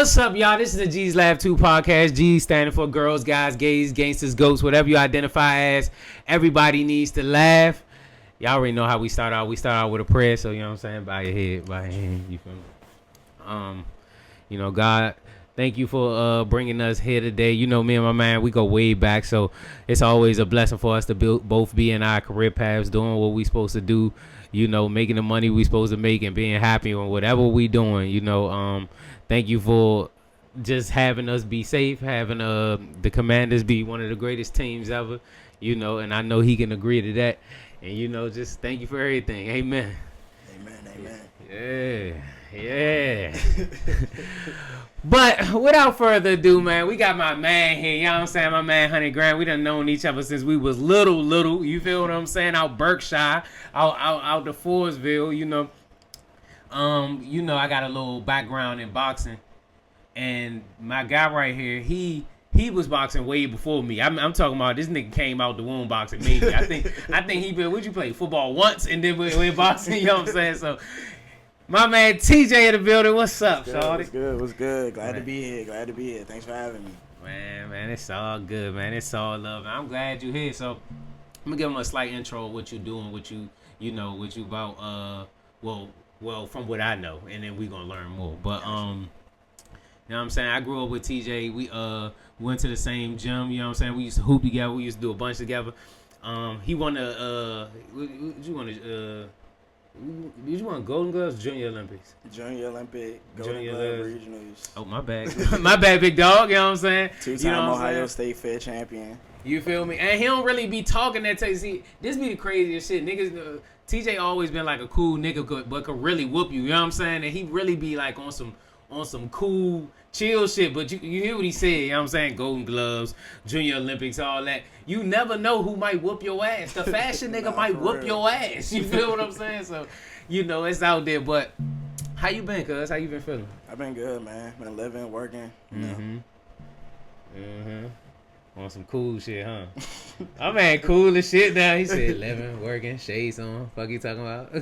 What's up, y'all? This is the G's Lab 2 podcast. G standing for girls, guys, gays, gangsters, goats, whatever you identify as. Everybody needs to laugh. Y'all already know how we start out. We start out with a prayer, so you know what I'm saying? Bow your head, bow your hand. You feel me? God, thank you for bringing us here today. You know, me and my man, we go way back, so it's always a blessing for us to both be in our career paths, doing what we supposed to do. You know, making the money we supposed to make and being happy on whatever we doing. You know, thank you for just having us be safe, having the Commanders be one of the greatest teams ever. You know, and I know he can agree to that. And you know, just thank you for everything. Amen. Amen. Yeah. But without further ado, man, we got my man here. You know what I'm saying? My man, Honey Grant. We done known each other since we was little. You feel what I'm saying? Out Berkshire, out the Forestville, you know. I got a little background in boxing. And my guy right here, he was boxing way before me. I'm talking about this nigga came out the womb boxing maybe. I think he been, would you play football once and then went boxing? You know what I'm saying? So my man TJ in the building. What's up, shawty? What's good? Glad to be here. Thanks for having me. Man, it's all good, man. It's all love. I'm glad you're here. So I'm gonna give him a slight intro of what you're doing, what you about. Well, from what I know, and then we gonna learn more. But you know what I'm saying? I grew up with TJ. We went to the same gym. You know what I'm saying? We used to hoop together. We used to do a bunch together. He won did you want Golden Gloves, Junior Olympics? Junior Olympic, Golden Glove, Regionals. Oh, my bad. My bad, big dog. You know what I'm saying? Two-time Ohio State Fair champion. You feel me? And he don't really be talking that. See, this be the craziest shit. Niggas, TJ always been like a cool nigga, but could really whoop you. You know what I'm saying? And he really be like on some cool, chill shit. But you hear what he said. You know what I'm saying? Golden Gloves, Junior Olympics, all that. You never know who might whoop your ass. The fashion nigga might whoop your ass. You feel what I'm saying? So, you know, it's out there. But how you been, cuz? How you been feeling? I've been good, man. Been living, working. On some cool shit, huh? My man cool as shit now. He said living, working, shades on. Fuck you talking about?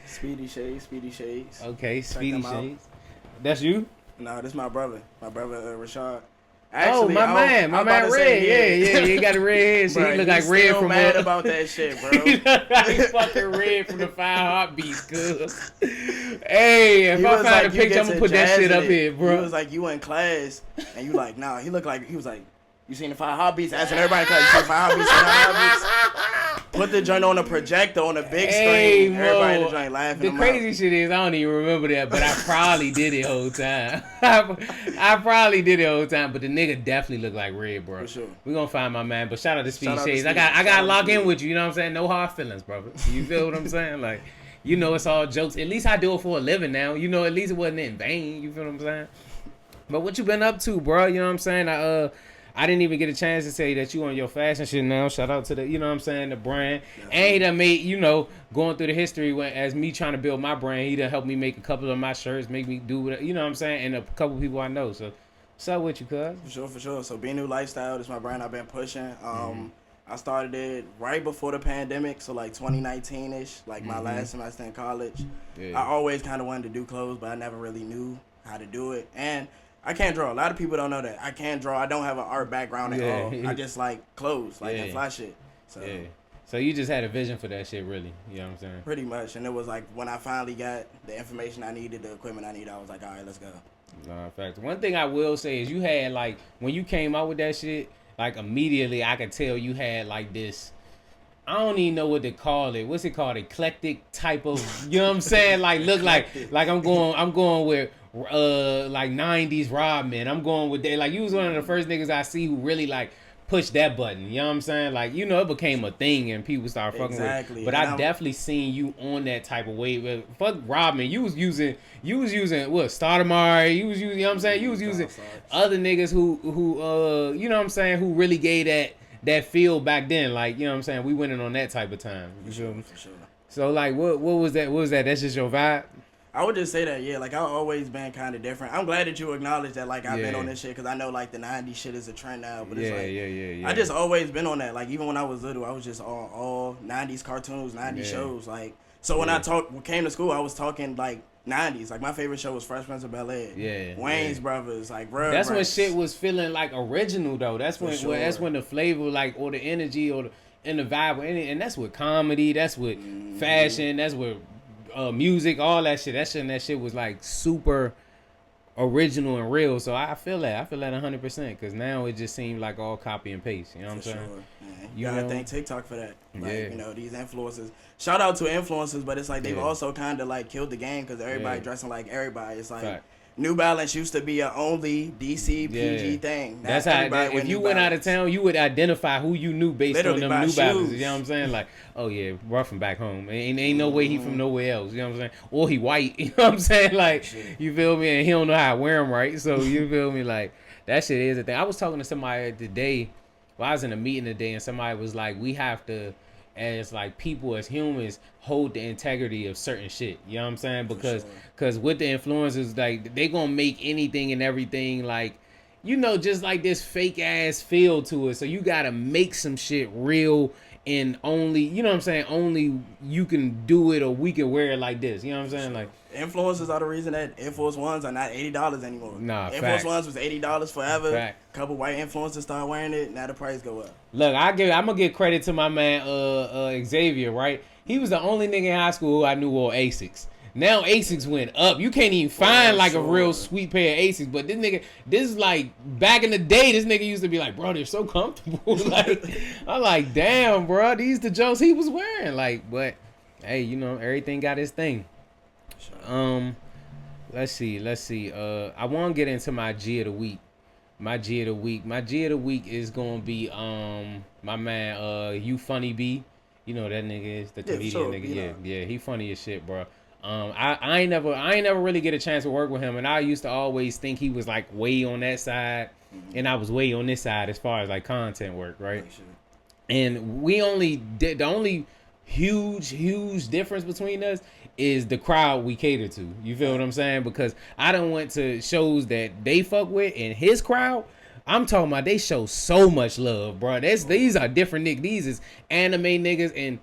Speedy Shades. Okay, Speedy Shades. That's you? No, this is my brother. My brother, Rashad. Actually, my man Red. Yeah, he got a red head. So he look like Red from mad about that shit, bro. He's fucking Red from the 5 Heartbeats, cuz. Hey, if I find a picture, I'm gonna put that shit up here, bro. He was like, you in class, and you like, nah. He looked like he was like, you seen the 5 Heartbeats? Asking everybody, cause you seen 5 Heartbeats. Put the joint on a projector on a big screen. Everybody in the joint laughing. The crazy shit is I don't even remember that, but I probably did it whole time. I probably did it whole time, but the nigga definitely looked like Red, bro. For sure. We gonna find my man, but shout out to Speed Shades. I got to lock in with you. You know what I'm saying? No hard feelings, brother. You feel what I'm saying? Like, you know, it's all jokes. At least I do it for a living now. You know, at least it wasn't in vain. You feel what I'm saying? But what you been up to, bro? You know what I'm saying? I didn't even get a chance to say that you on your fashion shit now. Shout out to the, you know what I'm saying, the brand. Yeah. And he done made, you know, going through the history as me trying to build my brand, he done helped me make a couple of my shirts, make me do what, you know what I'm saying, and a couple of people I know. So, what's up with you, cuz? For sure. So, Be New Lifestyle, this is my brand I've been pushing. I started it right before the pandemic, so like 2019-ish, like my last semester in college. Yeah. I always kind of wanted to do clothes, but I never really knew how to do it. And I can't draw. A lot of people don't know that. I can't draw. I don't have an art background at all. I just like clothes, and fly shit. So you just had a vision for that shit, really. You know what I'm saying? Pretty much. And it was like when I finally got the information I needed, the equipment I needed, I was like, all right, let's go. No, in fact, one thing I will say is you had, like, when you came out with that shit, like, immediately I could tell you had, like, this, I don't even know what to call it. What's it called? Eclectic type of, you know what I'm saying? Like, look like I'm going with like 90s Rodman. I'm going with that. Like, you was one of the first niggas I see who really like pushed that button. You know what I'm saying? Like, you know, it became a thing and people started fucking with it. But I definitely seen you on that type of wave. Fuck Rodman. You was using what, Stoudemire. You was using, you know what I'm saying? You was using other niggas who you know what I'm saying, who really gave that feel back then. Like, you know what I'm saying? We went in on that type of time. You feel me? For sure. So like what was that? What was that? That's just your vibe? I would just say that, yeah, like, I've always been kind of different. I'm glad that you acknowledge that, like, I've been on this shit, because I know, like, the 90s shit is a trend now, but it's like, I just always been on that. Like, even when I was little, I was just all 90s cartoons, 90s shows, like, so when I came to school, I was talking, like, 90s. Like my favorite show was Fresh Prince of Bel-Air. Yeah. Wayne's Brothers, like Rugrats. That's when shit was feeling like original though. That's when that's when the flavor like or the energy or the vibe and that's with comedy. That's with fashion. That's with music. All that shit. That shit was like super original and real. So I feel that 100% because now it just seems like all copy and paste. You know what I'm saying? Yeah. You gotta thank TikTok for that. Like, you know, these influencers. Shout out to influencers, but it's like they've also kind of like killed the game because everybody dressing like everybody. It's like New Balance used to be a only DC PG thing. That's how. If you went out of town, you would identify who you knew based on them New Balances. You know what I'm saying? Like, oh yeah, Ruff from back home. Ain't no way he from nowhere else. You know what I'm saying? Or he white. You know what I'm saying? Like, you feel me? And he don't know how to wear them right. So you feel me? Like that shit is a thing. I was talking to somebody today. Well, I was in a meeting today, and somebody was like, we have to, as like people, as humans, hold the integrity of certain shit. You know what I'm saying? Because with the influencers, like they gonna make anything and everything like, you know, just like this fake ass feel to it. So you gotta make some shit real and only, you know what I'm saying? Only you can do it or we can wear it like this. You know what I'm saying? Like influencers are the reason that Air Force Ones are not $80 anymore. Nah, Air Force Ones was $80 forever. Fact. Couple white influencers start wearing it. Now the price go up. Look, I'm gonna give credit to my man Xavier. Right, he was the only nigga in high school who I knew wore Asics. Now Asics went up. You can't even find like a real sweet pair of Asics. But this is like back in the day. This nigga used to be like, bro, they're so comfortable. Like, I'm like, damn, bro, these the jokes he was wearing. Like, but hey, you know, everything got his thing. Let's see. I want to get into my G of the week. My G of the week is gonna be my man You Funny B. You know that nigga is the comedian nigga. Yeah, he funny as shit, bro. I ain't never really get a chance to work with him, and I used to always think he was like way on that side, and I was way on this side as far as like content work, right? And the only huge difference between us is the crowd we cater to. You feel what I'm saying? Because I done went to shows that they fuck with, and his crowd, I'm talking about, they show so much love, bro. These are different niggas. These is anime niggas and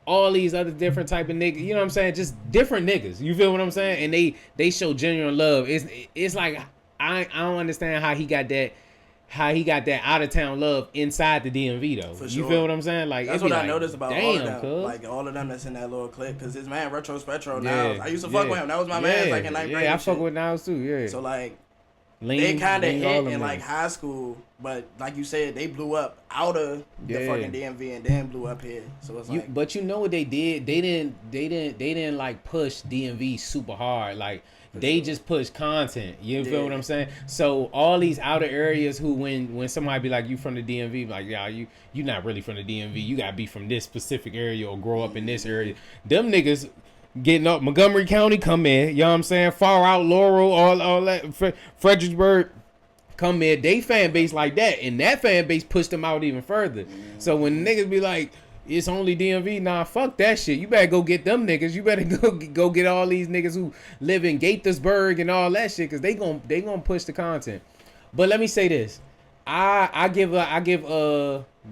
all these other different type of niggas. You know what I'm saying? Just different niggas. You feel what I'm saying? And they show genuine love. It's like I don't understand how he got that out of town love inside the DMV though. You feel what I'm saying? Like that's what I noticed about all of them. Like all of them that's in that little clip, because his man Retro Spectro now. I used to fuck with him. That was my man like in ninth grade. Yeah, I fuck with Niles too. Yeah. So like they kind of hit in like high school, but like you said, they blew up out of the fucking DMV and then blew up here. So it's like, but you know what they did? They didn't like push DMV super hard. Like they just push content. You feel what I'm saying? So all these outer areas who when somebody be like, you from the DMV, like, yeah, you not really from the DMV. You gotta be from this specific area or grow up in this area. Them niggas getting up Montgomery County come in, you know what I'm saying? Far out Laurel, all that Fredericksburg come in. They fan base like that, and that fan base pushed them out even further. So when niggas be like, it's only DMV, nah, fuck that shit. You better go get them niggas. You better go get all these niggas who live in Gaithersburg and all that shit, cause they gonna push the content. But let me say this, I give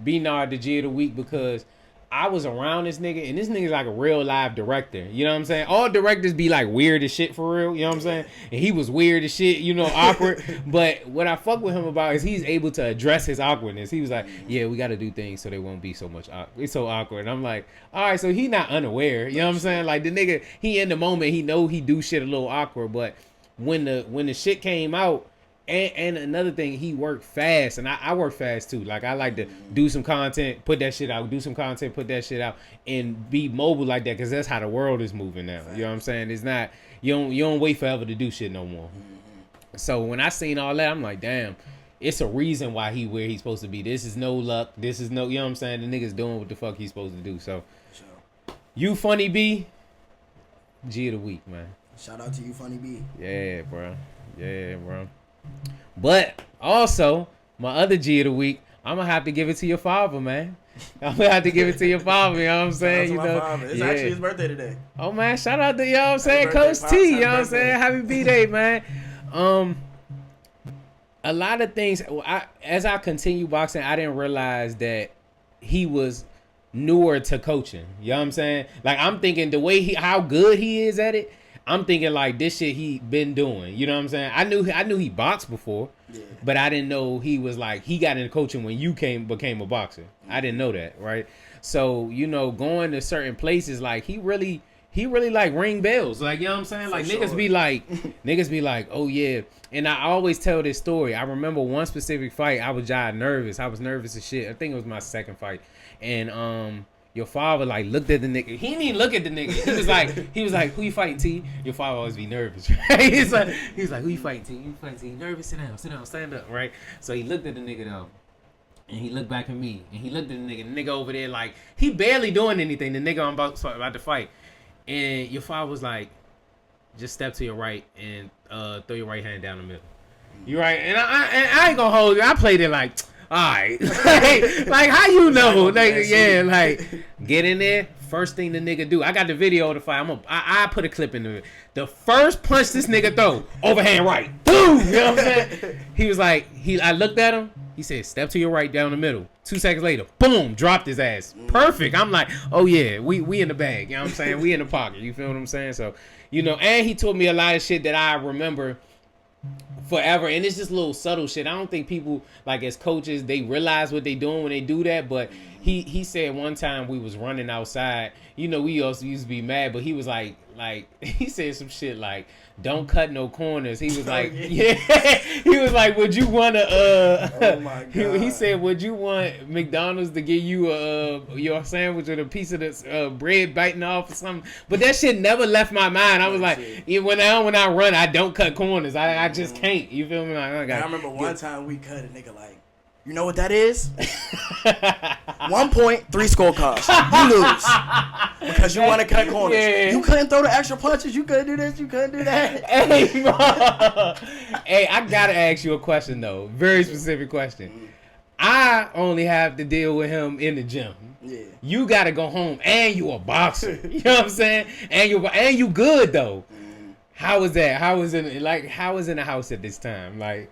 B-Nard the G of the week because I was around this nigga, and this nigga's like a real live director. You know what I'm saying? All directors be like weird as shit for real. You know what I'm saying? And he was weird as shit, you know, awkward. But what I fuck with him about is he's able to address his awkwardness. He was like, yeah, we got to do things so they won't be so much it's so awkward. And I'm like, all right, so he not unaware. You know what I'm saying? Like the nigga, he in the moment, he know he do shit a little awkward. But when the shit came out, and another thing, he worked fast, and I work fast too. Like I like to do some content, put that shit out, do some content, put that shit out, and be mobile like that, because that's how the world is moving now. You know what I'm saying? It's not, you don't wait forever to do shit no more. So when I seen all that, I'm like, damn, it's a reason why he where he's supposed to be. This is no luck. This is no, you know what I'm saying? The nigga's doing what the fuck he's supposed to do. So, You Funny B, G of the week, man. Shout out to You Funny B. Yeah, bro. But also, my other G of the week, I'm gonna have to give it to your father, man. I'm gonna have to give it to your father, you know what I'm saying? Shout out to my father. It's actually his birthday today. Oh man, shout out to, you know what I'm saying, Coach T, you know what I'm saying? Happy B-Day, man. A lot of things, as I continue boxing, I didn't realize that he was newer to coaching. You know what I'm saying? Like I'm thinking the way how good he is at it, I'm thinking like this shit he been doing. You know what I'm saying? I knew he boxed before, but I didn't know he was like he got into coaching when you became a boxer. I didn't know that, right? So going to certain places, like he really like ring bells, like you know what I'm saying? Like niggas be like, oh yeah. And I always tell this story. I remember one specific fight. I was nervous. I was nervous as shit. I think it was my second fight, and your father like looked at the nigga. He didn't even look at the nigga. He was like, who you fighting, T? Your father always be nervous, right? He's like, who you fighting, T? You fighting, T? Nervous? Sit down, stand up, right? So he looked at the nigga though. And he looked back at me. And he looked at the nigga over there like, he barely doing anything. The nigga I'm about to fight. And your father was like, just step to your right and throw your right hand down the middle. You right? And I ain't gonna hold you. I played it like, all right. like how you know? Like, yeah, like, get in there. First thing the nigga do. I got the video of the fight. I put a clip in it. The first punch this nigga throw, overhand right. Boom! You know what I'm saying? He was like, I looked at him. He said, step to your right down the middle. 2 seconds later, boom, dropped his ass. Perfect. I'm like, oh yeah, we in the bag. You know what I'm saying? We in the pocket. You feel what I'm saying? So, and he taught me a lot of shit that I remember forever. And it's just little subtle shit. I don't think people, like as coaches, they realize what they doing when they do that. But he said one time we was running outside. We also used to be mad, but he was like he said some shit like, don't cut no corners. He was like, yeah. He was like, would you want to, oh my God. He said, would you want McDonald's to give you your sandwich with a piece of this bread biting off or something? But that shit never left my mind. I was like, when I run, I don't cut corners. I just can't. You feel me? Like, I remember one time we cut a nigga like, you know what that is? 1 point, 3 scorecards. You lose. Because you want to cut corners. Yeah. You couldn't throw the extra punches. You couldn't do this. You couldn't do that. Hey, I got to ask you a question, though. Very specific question. I only have to deal with him in the gym. Yeah. You got to go home, and you a boxer. You know what I'm saying? And you good, though. How was that? How was in the house at this time? Like,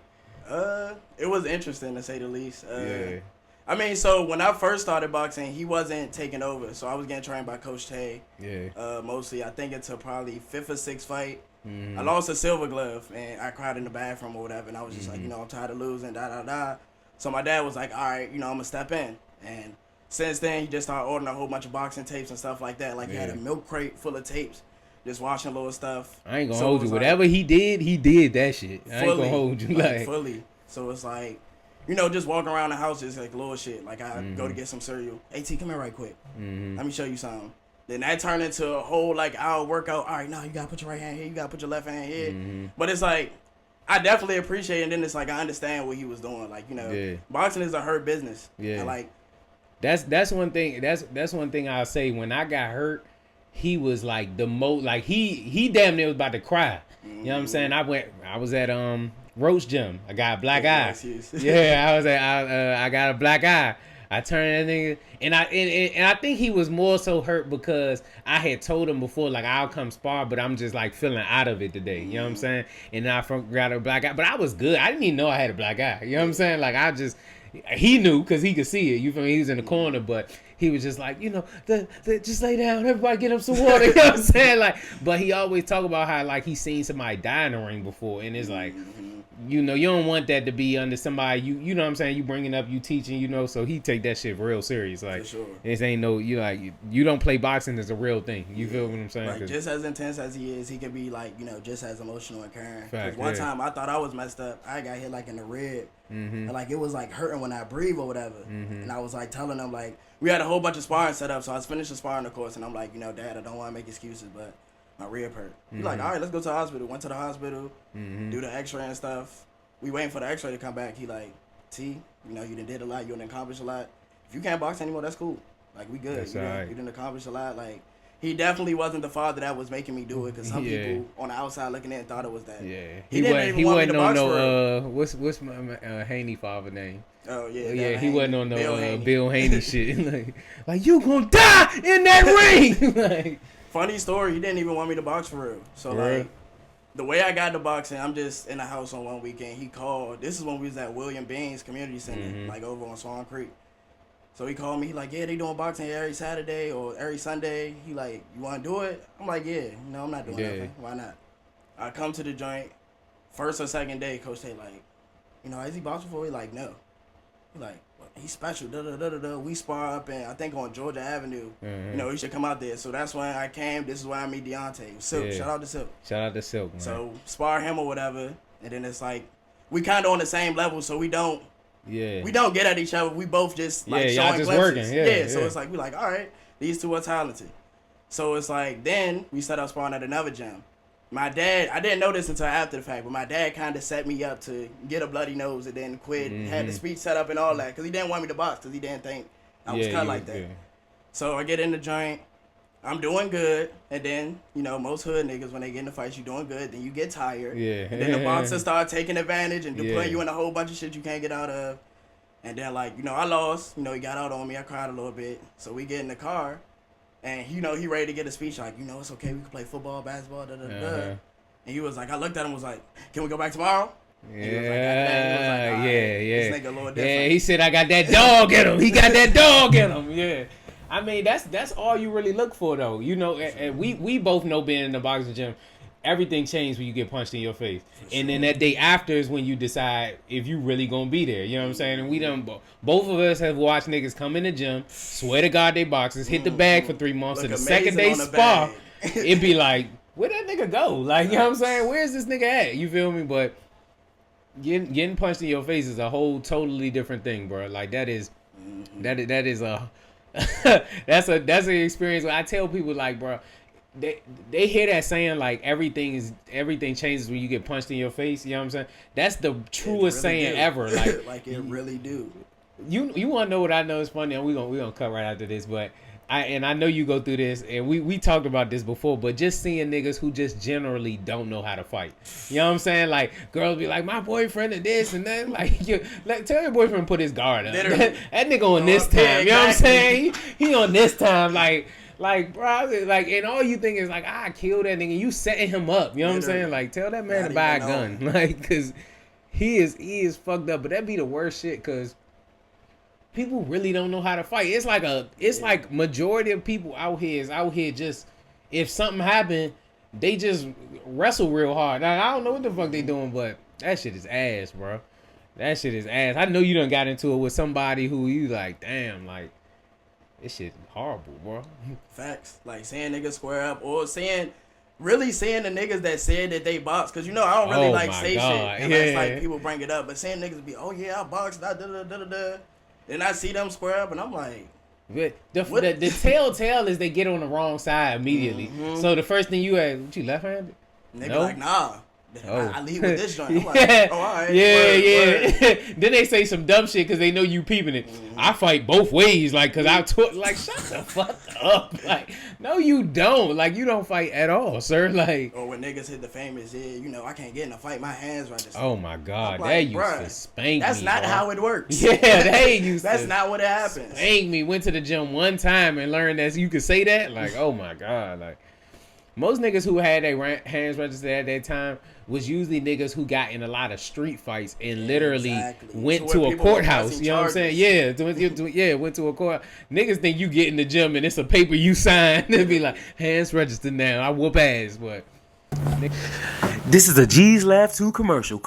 it was interesting to say the least. Yeah. I mean, so when I first started boxing, he wasn't taking over, so I was getting trained by Coach Tay. Yeah. Mostly, I think until probably 5th or 6th fight. I lost a silver glove, and I cried in the bathroom or whatever, and I was just like, I'm tired of losing, So my dad was like, all right, I'm gonna step in, and since then he just started ordering a whole bunch of boxing tapes and stuff like that. Like he had a milk crate full of tapes. Just watching little stuff. I ain't gonna hold you. Whatever he did that shit. I ain't gonna hold you. Like fully. So it's like, just walking around the house just like little shit. Like I go to get some cereal. Hey T, come here right quick. Let me show you something. Then that turned into a whole like hour workout. All right, now you gotta put your right hand here. You gotta put your left hand here. But it's like, I definitely appreciate it. And then it's like I understand what he was doing. Like boxing is a hurt business. Yeah. Like that's one thing. That's one thing I'll say. When I got hurt, he was like the most, like he damn near was about to cry. You know what I'm saying? I was at Roach Gym. I got a black eye. Yeah, I got a black eye. I turned that nigga, and I think he was more so hurt because I had told him before, like, I'll come spar, but I'm just like feeling out of it today. You know what I'm saying? And then I got a black eye, but I was good. I didn't even know I had a black eye. You know what I'm saying? Like he knew because he could see it. You feel me? He was in the corner, but he was just like, just lay down, everybody get him some water. You know what I'm saying? Like, but he always talk about how like he's seen somebody die in the ring before, and it's like, you don't want that to be under somebody. You know what I'm saying? You bringing up, you teaching, so he take that shit real serious. Like, for sure. This ain't no, you don't play boxing as a real thing. You feel what I'm saying? Like, just as intense as he is, he can be like, just as emotional and caring. Because one time I thought I was messed up. I got hit like in the rib. And like it was like hurting when I breathe or whatever. And I was like telling him, like, we had a whole bunch of sparring set up, so I was finished the sparring, of course, and I'm like, Dad, I don't want to make excuses, but my rib hurt. He's like, all right, let's go to the hospital. Went to the hospital, do the x-ray and stuff. We waiting for the x-ray to come back. He like, T, you done did a lot, you done accomplished a lot. If you can't box anymore, that's cool. Like, we good. You done accomplished a lot. Like, he definitely wasn't the father that was making me do it, because some people on the outside looking in thought it was that. Yeah. He wasn't on no, what's my Haney father name? Oh, yeah. Yeah, he wasn't on no Bill Haney shit. like, you gonna die in that ring! Like, funny story, he didn't even want me to box for real. So, like, the way I got into boxing, I'm just in the house on one weekend. He called. This is when we was at William Baines Community Center, like over on Swan Creek. So he called me. He like, yeah, they doing boxing every Saturday or every Sunday. He like, you want to do it? I'm like, yeah. No, I'm not doing nothing. Why not? I come to the joint. First or second day, Coach Tate like, has he boxed before? He like, no. He like, well, he's special. Da da da da da. We spar up and I think on Georgia Avenue. Mm-hmm. He should come out there. So that's when I came. This is where I meet Deontay. Silk. Yeah. Shout out to Silk. Shout out to Silk, man. So spar him or whatever, and then it's like we kind of on the same level, so we don't. Yeah. We don't get at each other. We both just like showing just glimpses. Working. Yeah. So it's like we like, all right, these two are talented. So it's like then we set up sparring at another gym. My dad, I didn't know this until after the fact, but my dad kind of set me up to get a bloody nose and then quit. Mm-hmm. Had the speech set up and all that because he didn't want me to box because he didn't think I was cut like that. Good. So I get in the joint. I'm doing good, and then, most hood niggas, when they get in the fights, you doing good, then you get tired. Yeah. And then the boxers start taking advantage and putting you in a whole bunch of shit you can't get out of. And then, I lost. He got out on me. I cried a little bit. So we get in the car, and, he ready to get a speech, like, it's okay, we can play football, basketball, da-da-da. And he was like, I looked at him, was like, can we go back tomorrow? Yeah, This nigga a little different. Yeah, he said, I got that dog in him. He got that dog in him, yeah. I mean, that's all you really look for, though. And we both know being in the boxing gym, everything changed when you get punched in your face. And then that day after is when you decide if you really gonna be there. You know what I'm saying? And we done, both of us have watched niggas come in the gym, swear to God they boxers, hit the bag for 3 months, and the second day spar, it'd be like, where that nigga go? Like, you know what I'm saying? Where's this nigga at? You feel me? But getting punched in your face is a whole totally different thing, bro. Like that is a that's an experience where I tell people, like, bro, they hear that saying, like, everything changes when you get punched in your face. You know what I'm saying? That's the truest saying ever. Like, like it really do. You want to know what I know is funny? And we gonna cut right after this, but I know you go through this, and we talked about this before, but just seeing niggas who just generally don't know how to fight. You know what I'm saying? Like, girls be like, my boyfriend and this and that. Like, tell your boyfriend to put his guard up. That nigga on this time. Yeah, you know what I'm saying? He on this time. Like, bro, and all you think is, like, I kill that nigga. You setting him up. You know what I'm saying? Like, tell that man to buy a gun. Like, because he is fucked up. But that be the worst shit, because people really don't know how to fight. It's like majority of people out here just, if something happened, they just wrestle real hard. Now, I don't know what the fuck they doing, but that shit is ass, bro. That shit is ass. I know you done got into it with somebody who you like, damn, like, this shit is horrible, bro. Facts. Like, seeing niggas square up or seeing the niggas that said that they box. Because, I don't really say shit unless, like, people bring it up. But seeing niggas be, oh, yeah, I boxed, da-da-da-da-da. Then I see them square up, and I'm like, the telltale is they get on the wrong side immediately. Mm-hmm. So the first thing you ask, what, you left-handed? And they be like, nah. I leave with this joint. I'm like, all right. Yeah. Then they say some dumb shit because they know you peeping it. Mm-hmm. I fight both ways, like, because like, shut the fuck up. Like, no, you don't. Like, you don't fight at all, sir. Like, or when niggas hit the famous, I can't get in a fight. My hands right. Oh my God, like, they used to spank me. That's not how it works. Yeah, they used. That's not what it happens. Spank me. Went to the gym one time and learned that you could say that. Like, oh my God, like. Most niggas who had their hands registered at that time was usually niggas who got in a lot of street fights and literally went to a courthouse. You know what I'm saying? Yeah, went to a court. Niggas think you get in the gym and it's a paper you sign. They'll be like, hands registered now. I whoop ass, but... This is a G's Laugh 2 commercial.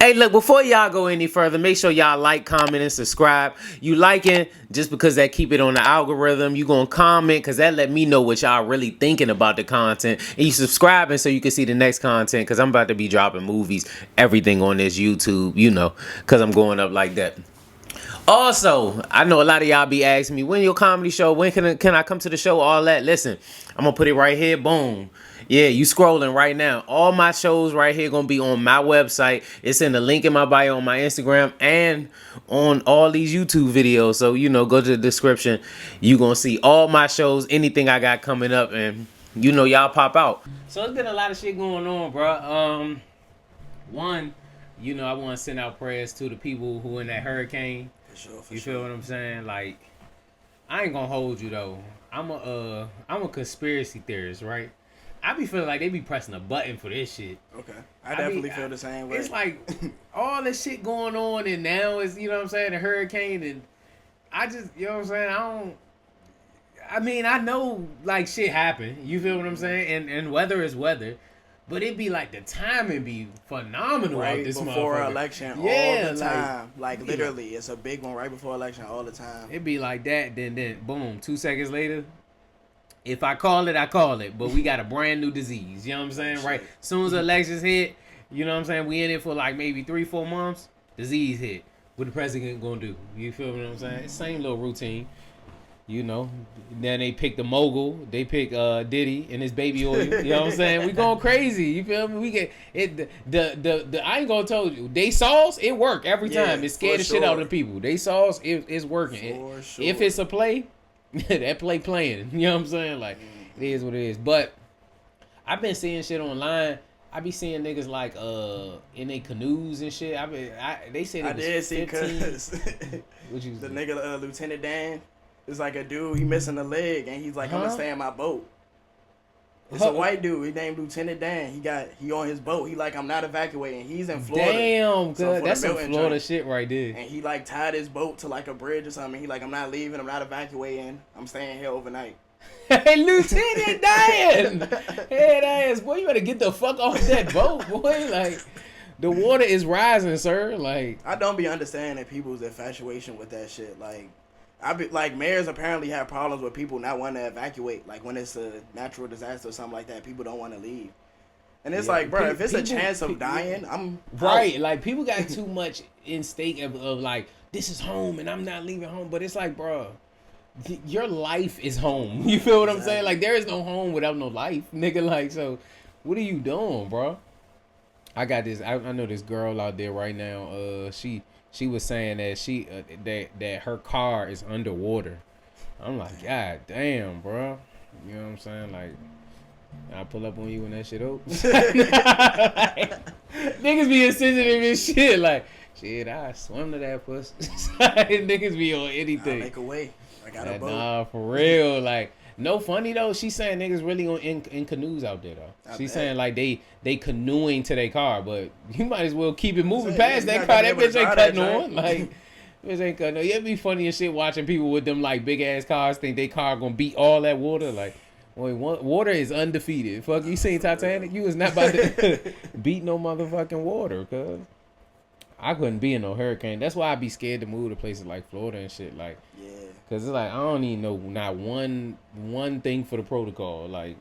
Hey, look, before y'all go any further, make sure y'all like, comment, and subscribe. You liking just because that keep it on the algorithm. You gonna comment because that let me know what y'all really thinking about the content. And you subscribing so you can see the next content, because I'm about to be dropping movies, everything on this YouTube, because I'm going up like that. Also, I know a lot of y'all be asking me, when your comedy show, when can I come to the show, all that. Listen, I'm going to put it right here. Boom. Yeah, you scrolling right now. All my shows right here going to be on my website. It's in the link in my bio on my Instagram and on all these YouTube videos. So, go to the description. You going to see all my shows, anything I got coming up, and, y'all pop out. So, it's been a lot of shit going on, bro. One, I want to send out prayers to the people who in that hurricane. For sure. Feel what I'm saying? Like, I ain't gonna hold you though. I'm a conspiracy theorist, right? I be feeling like they be pressing a button for this shit. Okay. I definitely feel the same way. It's like all this shit going on, and now is, the hurricane, and I just, you know what I'm saying? I know like shit happen. You feel what I'm saying? And weather is weather. But it be like the timing be phenomenal right out this before motherfucker. election all the like, time. Like literally, it's a big one right before election all the time. it be like that, then boom, 2 seconds later, if I call it, I call it. But we got a brand new disease. You know what I'm saying? Right? As soon as the elections hit, you know what I'm saying? We in it for like maybe 3-4 months, disease hit. What the president gonna do? You feel what I'm saying? Same little routine. You know, then they pick the mogul. They pick Diddy and his baby oil. You know what I'm saying? We going crazy. You feel me? We get it. The I ain't gonna told you. They sauce it work every time. It scared the shit out of the people. They sauce it's working. If it's a play, that play playing. You know what I'm saying? Like it is what it is. But I've been seeing shit online. I be seeing niggas like in they canoes and shit. They said it was did see 15. The nigga Lieutenant Dan. It's like a dude, he missing a leg, and he's like, I'm gonna stay in my boat. It's a white dude. He named Lieutenant Dan. He on his boat. He like, I'm not evacuating. He's in Florida. Damn, so that's some Florida shit right there. And he like tied his boat to like a bridge or something. He like, I'm not leaving. I'm not evacuating. I'm staying here overnight. Hey, Lieutenant Dan! Head ass, boy, you better get the fuck off that boat, boy. Like, the water is rising, sir. Like, I don't be understanding people's infatuation with that shit. Like, mayors apparently have problems with people not wanting to evacuate. Like when it's a natural disaster or something like that, people don't want to leave. And it's like, bro, if it's a chance of dying, I'm right. Out. Like people got too much in stake of like this is home and I'm not leaving home. But it's like, bro, your life is home. You feel what I'm saying? Like there is no home without no life, nigga. Like so, what are you doing, bro? I got this. I know this girl out there right now. She was saying that that her car is underwater. I'm like, God damn, bro. You know what I'm saying? Like, I pull up on you when that shit opens. Like, niggas be insensitive and shit. Like, shit, I swim to that pussy. Niggas be on anything. I'll make a way. I got a boat. Nah, for real. Like, no funny though. She's saying niggas really in canoes out there though. She's saying like they canoeing to their car, but you might as well keep it moving past that car. That bitch ain't cutting on. Like, bitch ain't cutting on. It'd be funny as shit watching people with them like big ass cars think they car gonna beat all that water. Like, boy, water is undefeated. Fuck, you seen Titanic? You was not about to beat no motherfucking water, cuz. I couldn't be in no hurricane. That's why I'd be scared to move to places like Florida and shit. Like, yeah. Cause it's like I don't even know not one thing for the protocol. Like,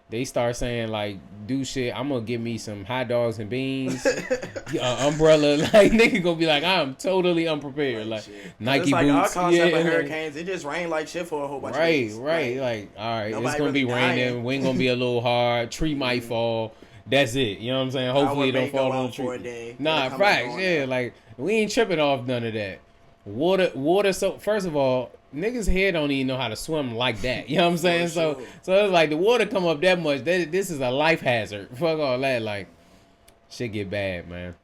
they start saying like do shit. I'm gonna give me some hot dogs and beans, umbrella. Like nigga gonna be like I'm totally unprepared. Like Nike like boots. Our concept of hurricanes, it just rained like shit for a whole bunch of days. Right. Like all right, it's gonna be raining. Wind gonna be a little hard. Tree might fall. That's it. You know what I'm saying? Hopefully it don't fall on the tree. Nah, facts. Yeah, like we ain't tripping off none of that. Water. So first of all, niggas here don't even know how to swim like that. You know what I'm saying? So it's like the water come up that much. This is a life hazard. Fuck all that. Like shit get bad, man.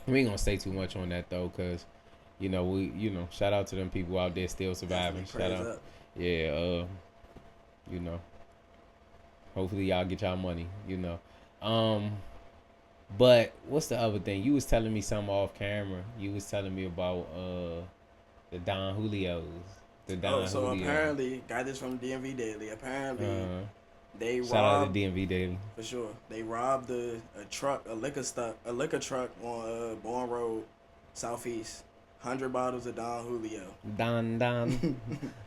We ain't gonna say too much on that though, cause shout out to them people out there still surviving. Shout out. Yeah. Hopefully y'all get y'all money. But what's the other thing? You was telling me something off camera. You was telling me about the Don Julios. So apparently, got this from DMV Daily. Apparently, they robbed. Shout out to DMV Daily. For sure. They robbed a liquor truck on Bourne Road, Southeast. 100 bottles of Don Julio. Don.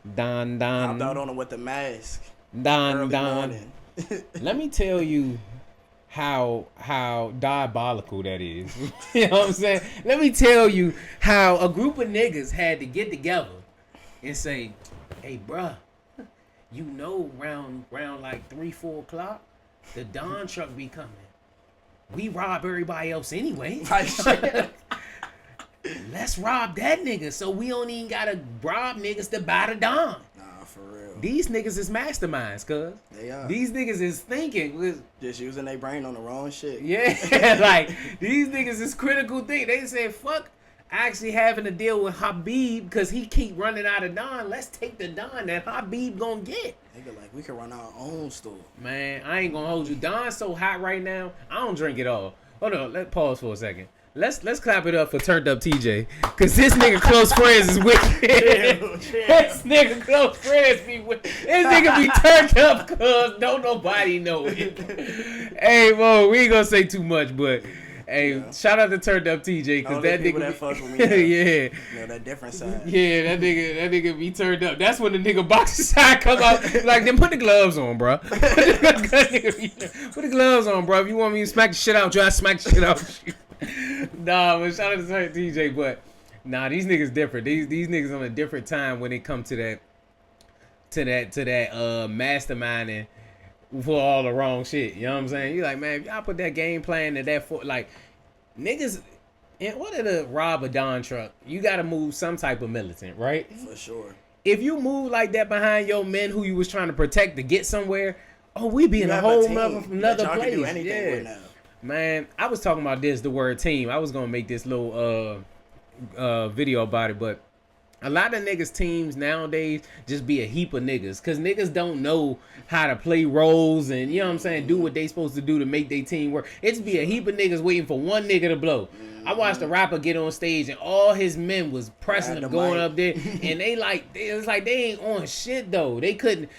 Hopped out on them with the mask. Don. Let me tell you how diabolical that is. You know what I'm saying? Let me tell you how a group of niggas had to get together and say, hey, bruh, round like 3-4 o'clock, the Don truck be coming. We rob everybody else anyway. Let's rob that nigga so we don't even gotta rob niggas to buy the Don. Nah, for real. These niggas is masterminds, cuz. They are. These niggas is thinking. Just using their brain on the wrong shit. Yeah, like, these niggas is critical thinking. They said, fuck actually having to deal with Habib because he keep running out of Don. Let's take the Don that Habib gonna get. Nigga, like, we can run our own store. Man, I ain't gonna hold you. Don's so hot right now, I don't drink it all. Hold on, let's pause for a second. let's clap it up for Turned Up TJ, cause this nigga close friends is wicked. This nigga close friends be wicked. This nigga be turned up, cause don't nobody know it. Hey, Mo, we ain't gonna say too much, but. Hey, shout out to Turned Up TJ, cause that nigga that fuck with me. Yeah, that different side. Yeah, that nigga be turned up. That's when the nigga boxing side come out. Like, then put the gloves on, bro. Put the gloves on, bro. If you want me to smack the shit out, try to smack the shit out. Nah, but shout out to Turned Up TJ, but nah, these niggas different. These niggas on a different time when it come to that masterminding for all the wrong shit. You know what I'm saying? You like, man, if y'all put that game plan to that for like niggas in order to rob a Don truck, you gotta move some type of militant, right? For sure. If you move like that behind your men who you was trying to protect to get somewhere, we be in a whole another place. Yeah. Man, I was talking about the word team. I was gonna make this little video about it, but a lot of niggas teams nowadays just be a heap of niggas, cause niggas don't know how to play roles and, you know what I'm saying, do what they supposed to do to make their team work. It's be a heap of niggas waiting for one nigga to blow. I watched a rapper get on stage and all his men was pressing him, going up there, and it's like they ain't on shit though. They couldn't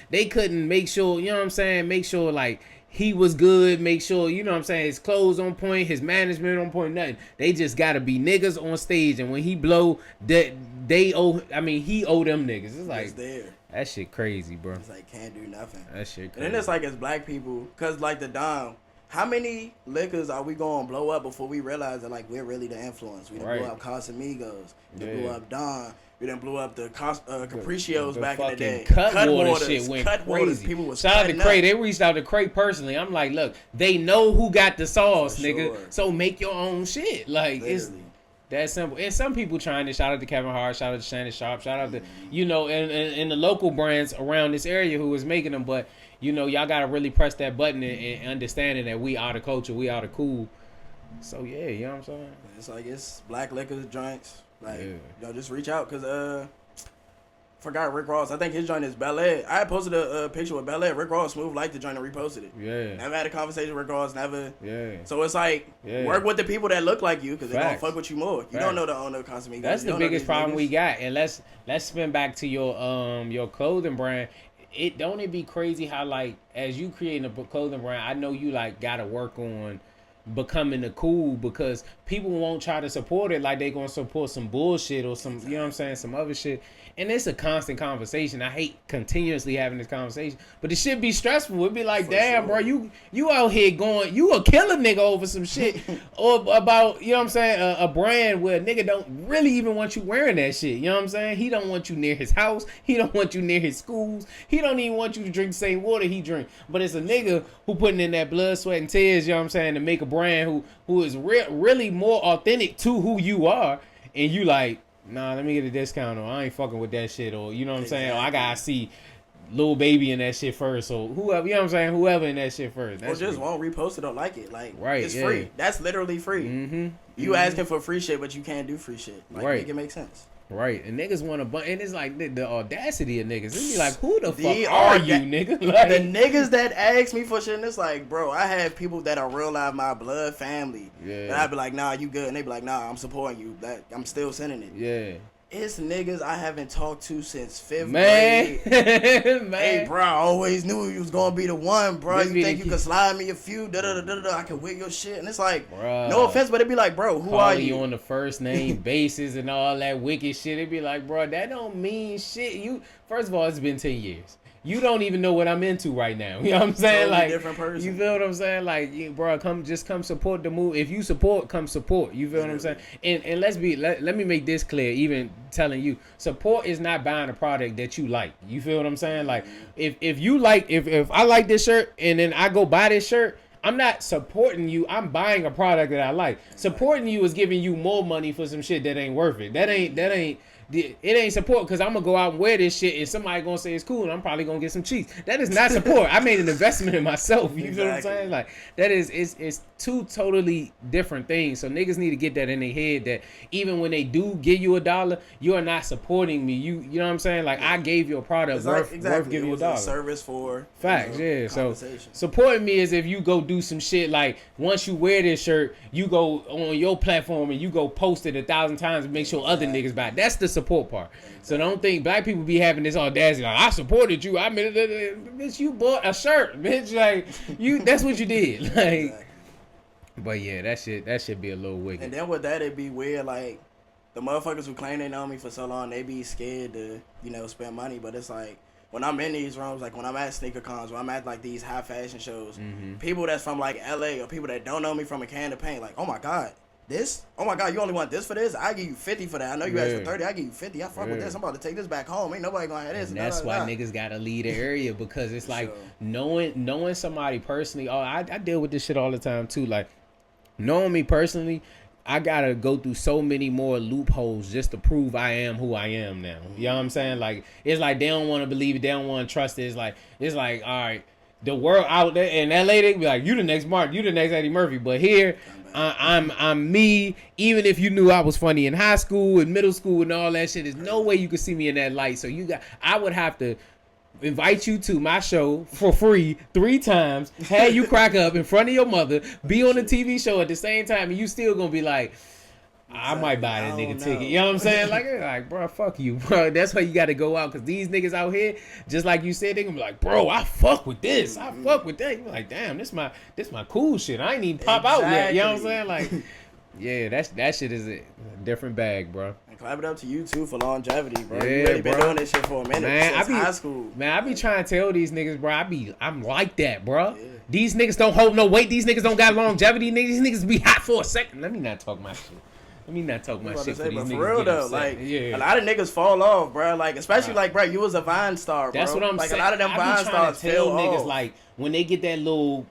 make sure, you know what I'm saying, make sure like he was good, make sure, you know what I'm saying, his clothes on point, his management on point, nothing. They just gotta be niggas on stage, and when he blow, he owe them niggas. It's like, that shit crazy, bro. It's like, can't do nothing. That shit crazy. And then it's like, as black people, cause like the Dom, how many liquors are we gonna blow up before we realize that like we're really the influence? We done blew up Casamigos, we done blew up Don, we done blew up the Capricios back in the day. Cutwater shit went crazy. People was shout out to Cray. They reached out to Cray personally. I'm like, look, they know who got the sauce, nigga. Sure. So make your own shit. Like, literally. It's that simple. And some people trying to, shout out to Kevin Hart, shout out to Shannon Sharp, shout out to, you know, and the local brands around this area who is making them. But, you know, y'all got to really press that button and understanding that we are the culture, we are the cool. So, yeah, you know what I'm saying? It's like, it's black liquor joints. Like, y'all just reach out, because, forgot Rick Ross. I think his joint is Bel Air. I had posted a picture with Bel Air. Rick Ross Smooth liked the joint and reposted it. Yeah. Never had a conversation with Rick Ross, never. Yeah. So it's like, work with the people that look like you, because they're going to fuck with you more. You don't know the owner of Casamigos. That's the biggest problem we got. And let's spin back to your clothing brand. Don't it be crazy how, like, as you creating a clothing brand, I know you, like, got to work on becoming the cool, because people won't try to support it like they gonna support some bullshit or some, you know what I'm saying, some other shit. And it's a constant conversation. I hate continuously having this conversation, but it should be stressful. It'd be like, damn, bro, you out here going, you a killer nigga over some shit, or about, you know what I'm saying, a brand where a nigga don't really even want you wearing that shit. You know what I'm saying? He don't want you near his house. He don't want you near his schools. He don't even want you to drink the same water he drink. But it's a nigga who putting in that blood, sweat, and tears, you know what I'm saying, to make a brand who is really more authentic to who you are, and you like, nah, let me get a discount, or I ain't fucking with that shit, or you know what I'm saying, or I gotta see Lil Baby in that shit first, or whoever, you know what I'm saying, whoever in that shit first. Or just won't repost it or like it. Like, right, it's free. That's literally free. Mm-hmm. You asking for free shit, but you can't do free shit. Like, make it make sense. Right, and niggas want to, and it's like the audacity of niggas. It be like, who the fuck are you, nigga? Like, the niggas that ask me for shit, and it's like, bro, I have people that are real life my blood family. Yeah. And I'd be like, nah, you good, and they be like, nah, I'm supporting you. That I'm still sending it. Yeah. It's niggas I haven't talked to since 5th grade. Man. Hey, bro, I always knew you was gonna be the one, bro. You think you could slide me a few? I can wear your shit, and it's like, bruh, no offense, but it'd be like, bro, who are you? On the first name basis and all that wicked shit. It'd be like, bro, that don't mean shit. You, first of all, it's been 10 years. You don't even know what I'm into right now. You know what I'm saying? Totally like, different person. You feel what I'm saying? Like, bro, come support the move. If you support, come support. You feel what I'm saying? And let me make this clear. Even telling you, support is not buying a product that you like. You feel what I'm saying? Like, if you like, if I like this shirt and then I go buy this shirt, I'm not supporting you. I'm buying a product that I like. Supporting you is giving you more money for some shit that ain't worth it. That ain't it ain't support because I'm gonna go out and wear this shit and somebody gonna say it's cool and I'm probably gonna get some cheeks. That is not support. I made an investment in myself. You know what I'm saying? Like that is it's two totally different things. So niggas need to get that in their head that even when they do give you $1, you are not supporting me. You know what I'm saying? Like I gave you a product worth giving you $1. Service for facts, So supporting me is if you go do some shit like once you wear this shirt, you go on your platform and you go post it 1,000 times and make sure other niggas buy it. That's the support part. So don't think black people be having this audacity like I supported you. I mean, bitch, you bought a shirt, bitch. Like you, that's what you did. Like, but yeah, that should be a little wicked. And then with that, it'd be weird. Like the motherfuckers who claim they know me for so long, they be scared to spend money. But it's like when I'm in these rooms, like when I'm at sneaker cons, when I'm at like these high fashion shows, people that's from like LA or people that don't know me from a can of paint, like, oh my god. Oh my god, you only want this for this? I give you 50 for that. I know you asked for 30. I give you 50. I fuck with this. I'm about to take this back home. Ain't nobody gonna have this. And that's why niggas gotta leave the area because it's like knowing somebody personally. Oh, I deal with this shit all the time too. Like knowing me personally, I gotta go through so many more loopholes just to prove I am who I am now. You know what I'm saying? Like it's like they don't want to believe it. They don't want to trust it. It's like all right, the world out there in LA, they be like, you the next Martin, you the next Eddie Murphy. But here. I'm me. Even if you knew I was funny in high school and middle school and all that shit, there's no way you could see me in that light. So I would have to invite you to my show for free 3 times, have you crack up in front of your mother, be on the TV show at the same time, and you still gonna be like, I might buy that nigga ticket. You know what I'm saying? Like, bro, fuck you, bro. That's why you got to go out because these niggas out here, just like you said, they gonna be like, bro, I fuck with this. I fuck with that. You like, damn, this my cool shit. I ain't even pop out yet. You know what I'm saying? Like, yeah, that shit is a different bag, bro. And clap it up to you too for longevity, bro. Yeah, you really been doing this shit for a minute. Man, since high school. Man, I be trying to tell these niggas, bro. I'm like that, bro. Yeah. These niggas don't hold no weight. These niggas don't got longevity. These niggas be hot for a second. Let me not talk my shit. Let me not talk my shit for these niggas. For real though, like a lot of niggas fall off, bro. Like especially like, bro, you was a Vine star, bro. That's what I'm like, saying. A lot of them Vine stars tell niggas off. like when they get that little,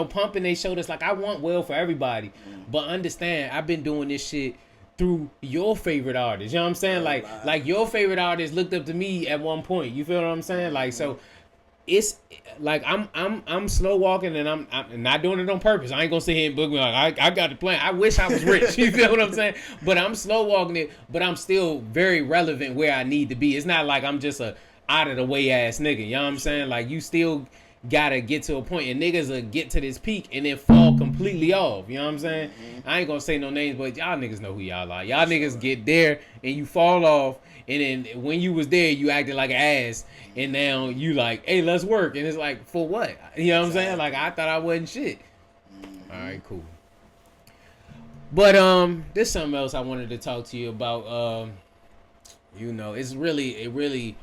pump in their shoulders. Like I want well for everybody, but understand I've been doing this shit through your favorite artist. You know what I'm saying? Like your favorite artist looked up to me at one point. You feel what I'm saying? Like so. It's like I'm slow walking and I'm not doing it on purpose. I ain't gonna sit here and book me like I got the plan. I wish I was rich. You feel what I'm saying? But I'm slow walking it. But I'm still very relevant where I need to be. It's not like I'm just a out of the way ass nigga. You know what I'm saying? Like you still gotta get to a point and niggas will get to this peak and then fall completely off. You know what I'm saying? I ain't gonna say no names, but y'all niggas know who y'all are. Y'all niggas get there and you fall off. And then when you was there, you acted like an ass. And now you like, hey, let's work. And it's like, for what? You know what I'm saying? Like, I thought I wasn't shit. All right, cool. But there's something else I wanted to talk to you about. It's really,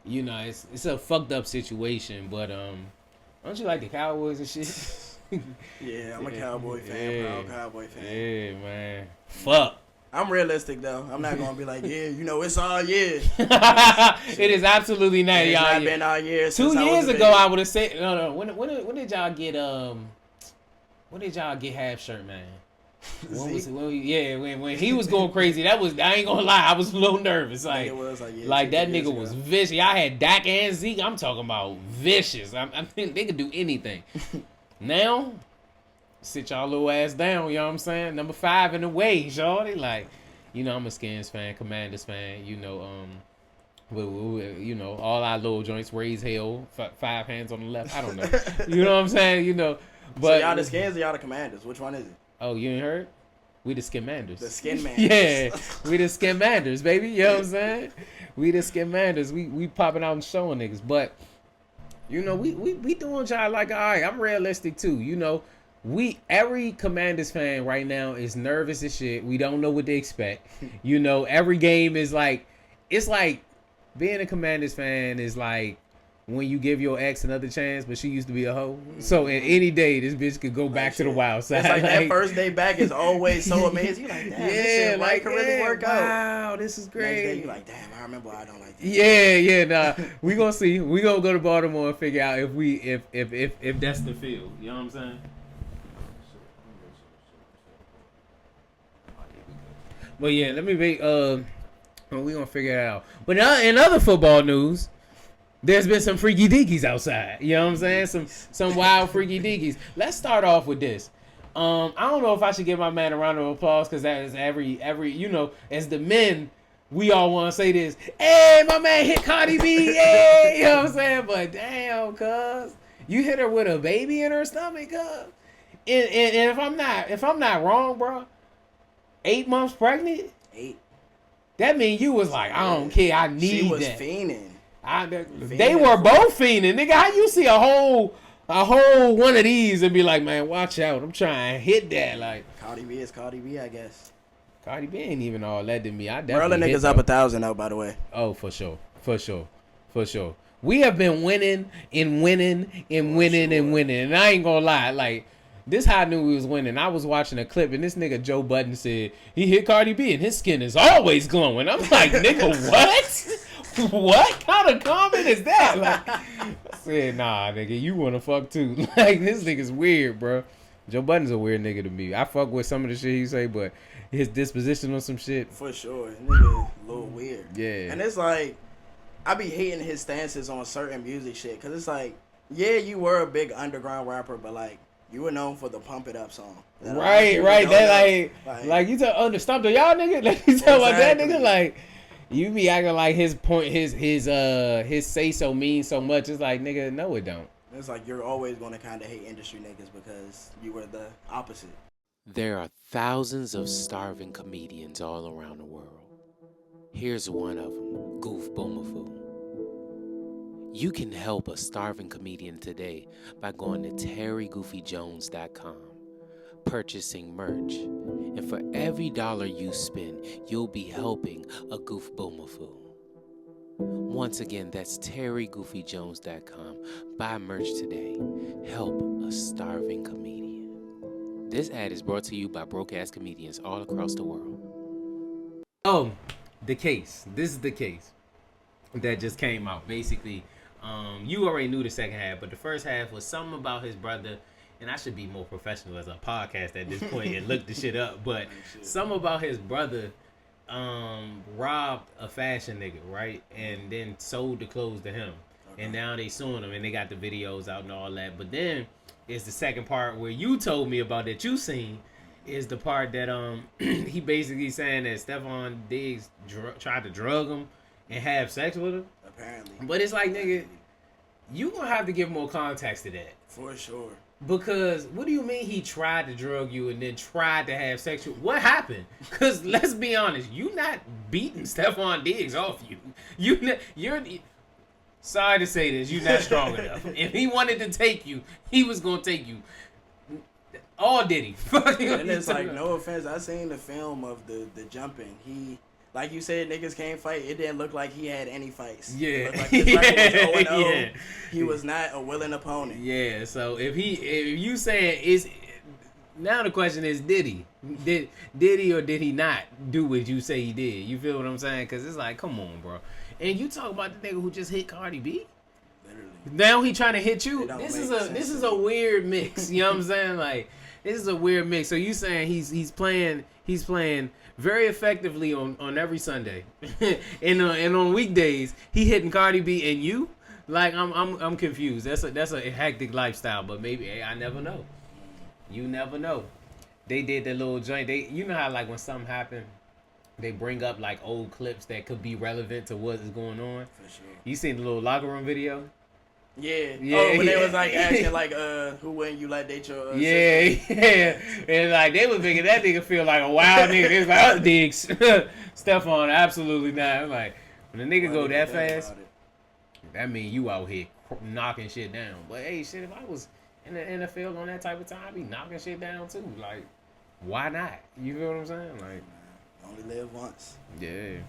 it's a fucked up situation. But don't you like the Cowboys and shit? Yeah, I'm a Cowboy fan, proud Cowboy fan. Yeah, man. Fuck. I'm realistic though. I'm not gonna be like, it's all year. It is absolutely not. It's not been all year. 2 years ago, I would have said no. When did y'all get When did y'all get half shirt, man? When he was going crazy, I ain't gonna lie, I was a little nervous. Like that nigga was vicious. I had Dak and Zeke. I'm talking about vicious. I think they could do anything. Now. Sit y'all little ass down, you know what I'm saying? Number 5 in the way, shorty. Like, I'm a Skins fan, Commanders fan, all our little joints raise hell, 5 hands on the left. I don't know. You know what I'm saying? But so y'all the Skins or y'all the Commanders? Which one is it? Oh, you ain't heard? We the Skinmanders. The Skinmanders. Yeah, we the Skinmanders, baby. You know what I'm saying? We the Skinmanders. We popping out and showing niggas. But, we doing y'all like, all right, I'm realistic too, every Commanders fan right now is nervous as shit. We don't know what they expect. Every game is like, it's like being a Commanders fan is like when you give your ex another chance, but she used to be a hoe. So in any day, this bitch could go back to the wild side. It's like that first day back is always so amazing. You like, damn, this shit could really work out. Wow, this is great. Next day, you like, damn, I remember I don't like that. Yeah, nah. We gonna see. We gonna go to Baltimore and figure out if that's the field. You know what I'm saying? But yeah, let me make We gonna figure it out. But in other football news, there's been some freaky deakies outside. You know what I'm saying? Some wild freaky deakies. Let's start off with this. I don't know if I should give my man a round of applause because that is every as the men, we all want to say this. Hey, my man hit Cardi B. Hey, you know what I'm saying? But damn, cuz you hit her with a baby in her stomach, cuz. And if I'm not wrong, bro, 8 months pregnant. 8. That mean you was like, I don't care, I need she was that. Fiending. They were both fiending, nigga. How you see a whole one of these and be like, man, watch out, I'm trying to hit that. Like Cardi B is Cardi B, I guess. Cardi B ain't even all that to me. I definitely Maryland niggas up 1,000 though, by the way. Oh, for sure. We have been winning and winning and winning and winning, and I ain't gonna lie, like. This how I knew we was winning. I was watching a clip and this nigga Joe Budden said he hit Cardi B and his skin is always glowing. I'm like, nigga, what? What kind of comment is that? Like, I said, nah, nigga, you wanna fuck too. Like, this nigga's weird, bro. Joe Budden's a weird nigga to me. I fuck with some of the shit he say, but his disposition on some shit. For sure. Nigga a little weird. Yeah. And it's like, I be hating his stances on certain music shit. Cause it's like, yeah, you were a big underground rapper, but like, you were known for the Pump It Up song. Right. That like you tell Stomp the y'all nigga. Like you tell about that nigga. Like you be acting like his point, his say so means so much. It's like, nigga, no, it don't. It's like you're always gonna kind of hate industry niggas because you were the opposite. There are thousands of starving comedians all around the world. Here's one of them, Goof Boomafoo. You can help a starving comedian today by going to terrygoofyjones.com, purchasing merch, and for every dollar you spend, you'll be helping a Goof Boomafoo. Once again, that's terrygoofyjones.com. Buy merch today. Help a starving comedian. This ad is brought to you by broke-ass comedians all across the world. Oh, the case. This is the case that just came out. Basically, you already knew the second half, but the first half was something about his brother, and I should be more professional as a podcast at this point and look the shit up, but something about his brother robbed a fashion nigga, right? And then sold the clothes to him. Okay. And now they suing him and they got the videos out and all that. But then is the second part where you told me about that you seen is the part that he basically saying that Stephon Diggs tried to drug him and have sex with him. Apparently. But it's like, nigga, you gonna have to give more context to that. For sure. Because what do you mean he tried to drug you and then tried to have sex with? What happened? Because let's be honest, you not beating Stephon Diggs off you. You're sorry to say this, you're not strong enough. If he wanted to take you, he was gonna take you. All did he? And it's like, no offense, I seen the film of the jumping. He, like you said, niggas can't fight. It didn't look like he had any fights. Yeah. It looked like his record was 0-0. Yeah. He was not a willing opponent. Yeah, so if you saying is now the question is, did he or did he not do what you say he did? You feel what I'm saying? Because it's like, come on, bro. And you talk about the nigga who just hit Cardi B. Literally. Now he trying to hit you. This is a weird mix. You know what I'm saying? Like, this is a weird mix. So you saying he's playing very effectively on every Sunday, and on weekdays he hitting Cardi B and you. Like, I'm confused. That's a hectic lifestyle, but maybe I never know. You never know. They did that little joint. You know how like when something happened, they bring up like old clips that could be relevant to what is going on. For sure. You seen the little locker room video? Yeah. Oh, when they was like asking like who wouldn't you like date your sister? Yeah. And like they was making that nigga feel like a wild nigga. They was like, oh, Diggs. Stephon, absolutely not. I'm like, when the nigga go that fast, that mean you out here knocking shit down. But hey, shit, if I was in the NFL on that type of time, I'd be knocking shit down too. Like, why not? You feel what I'm saying? Like, only live once. Yeah.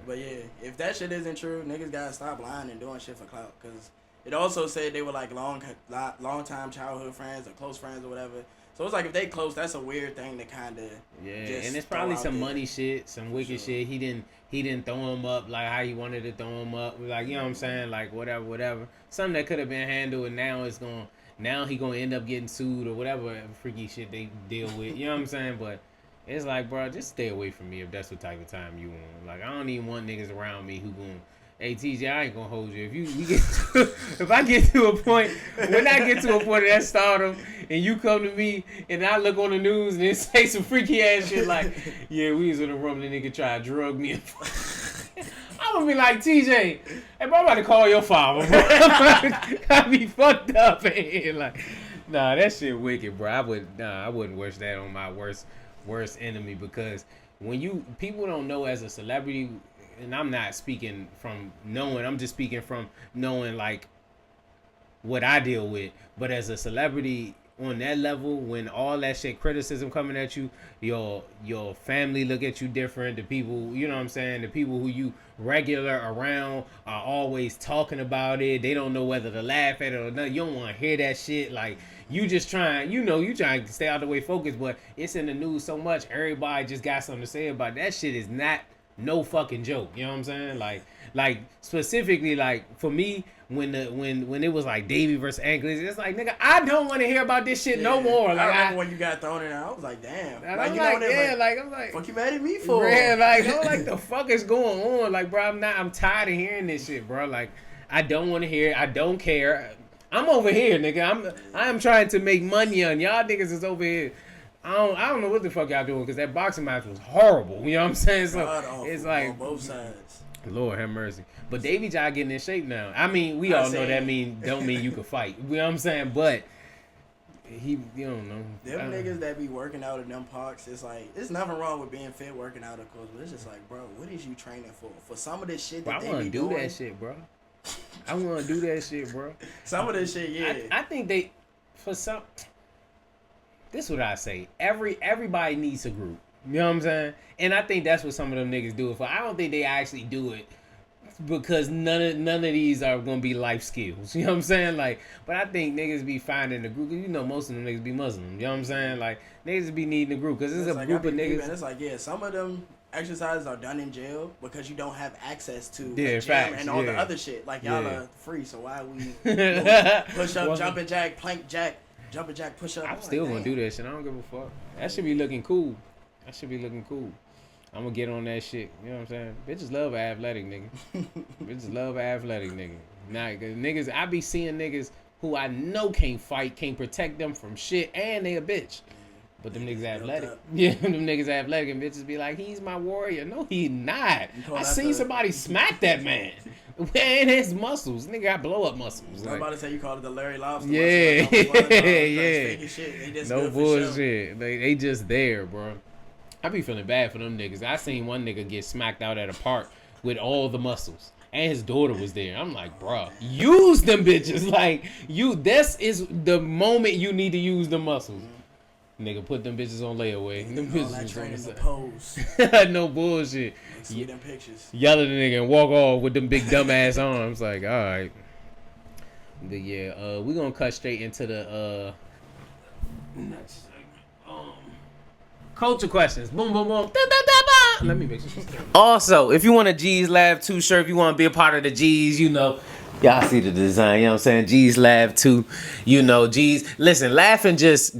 But yeah, if that shit isn't true, niggas gotta stop lying and doing shit for clout. Cause it also said they were like long time childhood friends or close friends or whatever. So it's like if they close, that's a weird thing to kind of and it's probably some money shit, some wicked shit. He didn't throw him up like how he wanted to throw him up. Like, you know what I'm saying? Like whatever. Something that could have been handled, and now he gonna end up getting sued or whatever freaky shit they deal with. You know what I'm saying? But It's like, bro, just stay away from me if that's the type of time you want. Like, I don't even want niggas around me who gon' hey TJ, I ain't gonna hold you. If we get if I get to a point, when I get to a point of that stardom, and you come to me and I look on the news and it say some freaky ass shit like, yeah, we was in a room and the nigga tried to drug me. I'm gonna be like, TJ, hey bro, I'm about to call your father, bro. I be fucked up, man. Like, nah, that shit wicked, bro. I wouldn't wish that on my worst enemy, because when people don't know as a celebrity, and I'm not speaking from knowing, I'm just speaking from knowing like what I deal with, but as a celebrity on that level, when all that shit criticism coming at you, your family look at you different, the people, you know what I'm saying, the people who you regular around are always talking about it, they don't know whether to laugh at it or not, you don't want to hear that shit, like you just trying, you trying to stay out the way focused, but it's in the news so much, everybody just got something to say about it. That shit is not no fucking joke, you know what I'm saying? Like specifically, like for me, when it was like Davey versus Anklets, it's like, nigga, I don't want to hear about this shit no more. Like, I remember when you got thrown in, I was like, damn. Like, you know, I'm like, fuck you mad at me for? Yeah, like, I'm like, the fuck is going on? Like, bro, I'm tired of hearing this shit, bro. Like, I don't want to hear it. I don't care. I'm over here, nigga. I'm trying to make money on y'all niggas is over here. I don't know what the fuck y'all doing, because that boxing match was horrible. You know what I'm saying? So it's like on both sides. Lord have mercy. But Davey Jai getting in shape now. I mean, we all know that don't mean you can fight. You know what I'm saying? But you don't know. Them niggas that be working out in them parks, it's like, there's nothing wrong with being fit, working out, of course, but it's just like, bro, what is you training for? For some of this shit that I want to do that shit, bro. I want to do that shit, bro. Some of this shit, yeah. I think this is what I say. Everybody needs a group. You know what I'm saying? And I think that's what some of them niggas do it for. I don't think they actually do it because none of these are gonna be life skills. You know what I'm saying? Like, but I think niggas be finding the group. You know, most of them niggas be Muslim. You know what I'm saying? Like, niggas be needing a group because it's a group of niggas. It's like, yeah, some of them exercises are done in jail because you don't have access to gym and all the other shit. Like, y'all are free, so why we push up, jumping jack, plank jack, jumping jack, push up? I'm still gonna do that shit. I don't give a fuck. That should be looking cool. I'm gonna get on that shit. You know what I'm saying? Bitches love athletic nigga. Bitches love athletic nigga. Nah, niggas, I be seeing niggas who I know can't fight, can't protect them from shit, and they a bitch. But them niggas athletic. Yeah, them niggas athletic, and bitches be like, he's my warrior. No, he not. I seen somebody smack that man. And his muscles. Nigga got blow up muscles. I'm about to say you call it the Larry Lobster. Yeah, yeah. No bullshit. They just there, bro. I be feeling bad for them niggas. I seen one nigga get smacked out at a park with all the muscles. And his daughter was there. I'm like, bro, use them bitches. Like, this is the moment you need to use the muscles. Nigga, put them bitches on layaway. Them bitches training the pose. No bullshit. See them pictures. Yell at the nigga and walk off with them big dumbass arms. Like, all right. But yeah, we gonna cut straight into the next segment. Culture questions. Boom, boom, boom. Da, da, da, da. Let me make sure. Also, if you want a G's Lab 2 shirt, if you want to be a part of the G's, you know, y'all see the design, you know what I'm saying? G's Lab 2, you know, G's. Listen, laughing just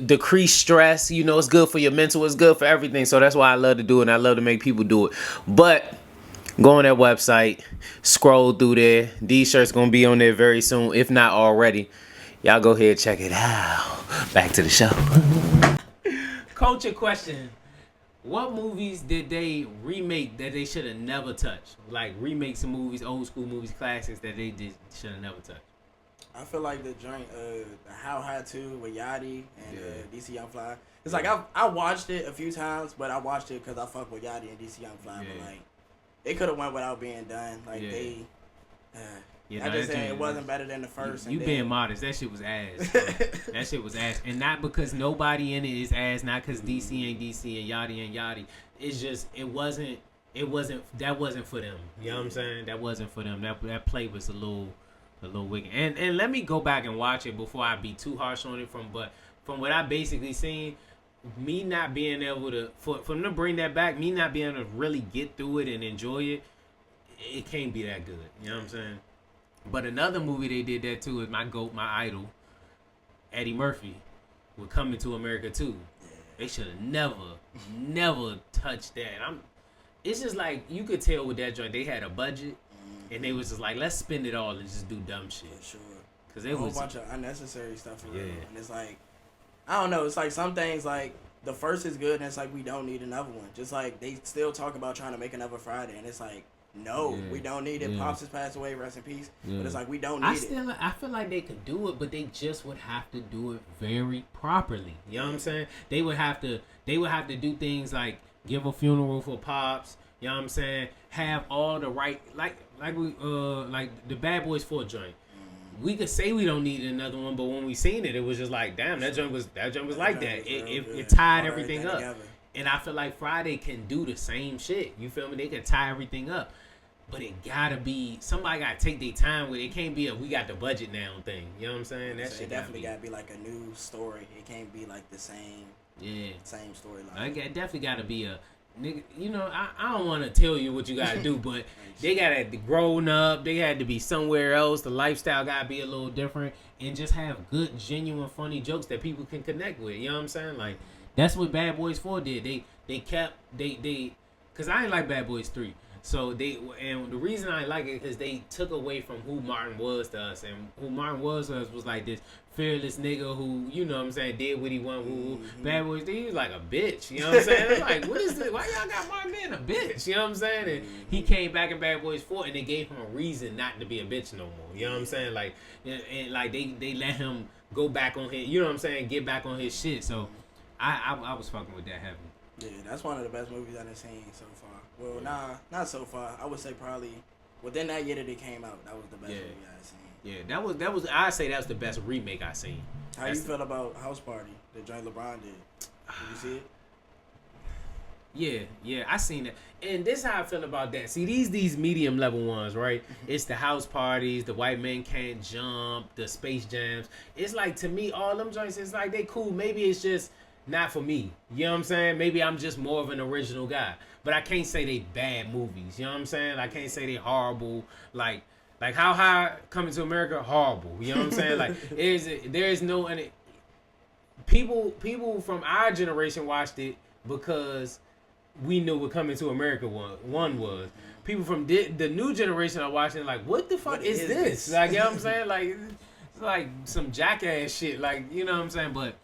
decrease stress. You know, it's good for your mental. It's good for everything. So that's why I love to do it, and I love to make people do it. But go on that website, scroll through there. These shirts going to be on there very soon, if not already. Y'all go ahead and check it out. Back to the show. Culture question. What movies did they remake that they should have never touched? Like, remake some movies, old school movies, classics that they should have never touched. I feel like the joint, the How High 2 with Yachty and DC Young Fly. It's like, I watched it a few times, but I watched it because I fuck with Yachty and DC Young Fly. But, like, it could have went without being done. Like, they... I just saying it wasn't better than the first. You being modest. That shit was ass. That shit was ass. And not because nobody in it is ass. Not because DC ain't DC and Yachty ain't Yachty. It's just, that wasn't for them. You know what I'm saying? That wasn't for them. That play was a little wicked. And let me go back and watch it before I be too harsh on it. From what I basically seen, me not being able to, for them to bring that back, me not being able to really get through it and enjoy it, it can't be that good. You know what I'm saying? But another movie they did that too is my GOAT, my idol, Eddie Murphy, with Coming to America 2. They should have never touched that. It's just like you could tell with that joint they had a budget, and they was just like, let's spend it all and just do dumb shit. For sure. Cause it was a whole bunch of unnecessary stuff for yeah. real. And it's like, I don't know. It's like some things like the first is good, and it's like we don't need another one. Just like they still talk about trying to make another Friday, and it's like, no, we don't need it. Pops has passed away, rest in peace. But it's like we don't need it. I feel like they could do it, but they just would have to do it very properly. You know what I'm saying? They would have to do things like give a funeral for Pops. You know what I'm saying? Have all the right like the Bad Boys 4 joint. We could say we don't need another one, but when we seen it, it was just like, damn, that joint was like that. It tied everything up. Together. And I feel like Friday can do the same shit. You feel me? They can tie everything up. But it gotta be, somebody gotta take their time with it. It can't be a we got the budget now thing. You know what I'm saying? That shit definitely gotta be like a new story. It can't be like the same storyline. It definitely gotta be a nigga. You know, I don't want to tell you what you gotta do, but they gotta grown up. They had to be somewhere else. The lifestyle gotta be a little different, and just have good, genuine, funny jokes that people can connect with. You know what I'm saying? Like that's what Bad Boys 4 did. They kept because I ain't like Bad Boys 3. So and the reason I like it is they took away from who Martin was to us, and who Martin was to us was like this fearless nigga who, you know what I'm saying, did what he wanted. Bad Boys, he was like a bitch, you know what I'm saying? It's like, what is this? Why y'all got Martin being a bitch? You know what I'm saying? And he came back in Bad Boys 4, and they gave him a reason not to be a bitch no more. You know what I'm saying? Like, and like they let him go back on his, you know what I'm saying, get back on his shit. So I was fucking with that heavy. Yeah, that's one of the best movies I've seen so far. Well, not so far. I would say probably within that year that it came out, that was the best movie I've seen. Yeah, that was. I say that was the best remake I seen. How you feel about House Party, the joint LeBron did? Did you see it? Yeah, I seen it. And this is how I feel about that. See, these medium level ones, right? It's the house parties, the white men can't jump, the Space Jams. It's like, to me, all them joints, it's like they cool. Maybe it's just not for me. You know what I'm saying? Maybe I'm just more of an original guy. But I can't say they bad movies. You know what I'm saying? I can't say they horrible. Like How High, Coming to America, horrible. You know what I'm saying? Like there is no, and people from our generation watched it because we knew what Coming to America one was. People from the new generation are watching like, what the fuck is this? Like, you know what I'm saying? Like, it's like some jackass shit. Like, you know what I'm saying? But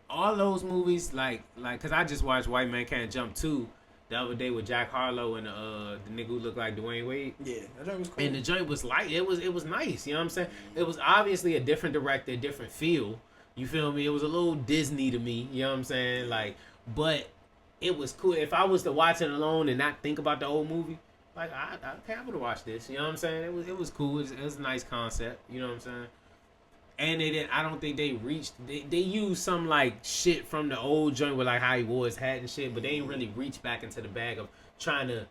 all those movies, like, cause I just watched White Man Can't Jump 2 the other day with Jack Harlow and the nigga who looked like Dwayne Wade. Yeah, that joint was cool. And the joint was light. It was nice. You know what I'm saying? It was obviously a different director, different feel. You feel me? It was a little Disney to me. You know what I'm saying? Like, but it was cool. If I was to watch it alone and not think about the old movie, like I would have watched this. You know what I'm saying? It was cool. It was a nice concept. You know what I'm saying? And they didn't. I don't think they reached. They used some like shit from the old joint with like how he wore his hat and shit, but they ain't really reached back into the bag of trying to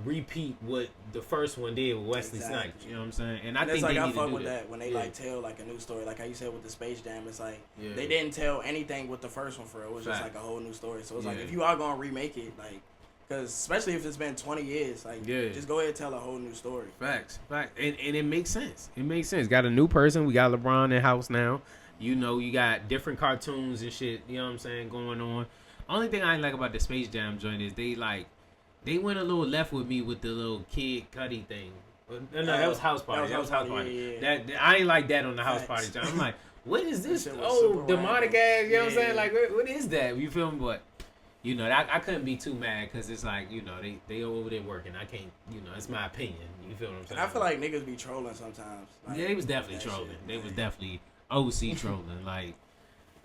repeat what the first one did with Wesley Snipes. You know what I'm saying? And I think like, they I need fuck to do with that when they like tell like a new story, like how you said with the Space Jam. It's like they didn't tell anything with the first one for it. It was just like a whole new story. So it's like if you are gonna remake it, like. Because especially if it's been 20 years, like, just go ahead and tell a whole new story. Facts. And it makes sense. It makes sense. Got a new person. We got LeBron in the house now. You know, you got different cartoons and shit, you know what I'm saying, going on. Only thing I ain't like about the Space Jam joint is they went a little left with me with the little Kid Cudi thing. No, that was House Party. That was House Party. Yeah. That I ain't like that on the House Party joint. I'm like, what is this? Oh, demonic ass, you know what I'm saying? Like, what is that? You feel me? But you know, I couldn't be too mad because it's like, you know, they over there working. I can't, you know, it's my opinion. You feel what I'm saying? And I feel like niggas be trolling sometimes. Like, yeah, they was definitely trolling. They was definitely OC trolling. Like,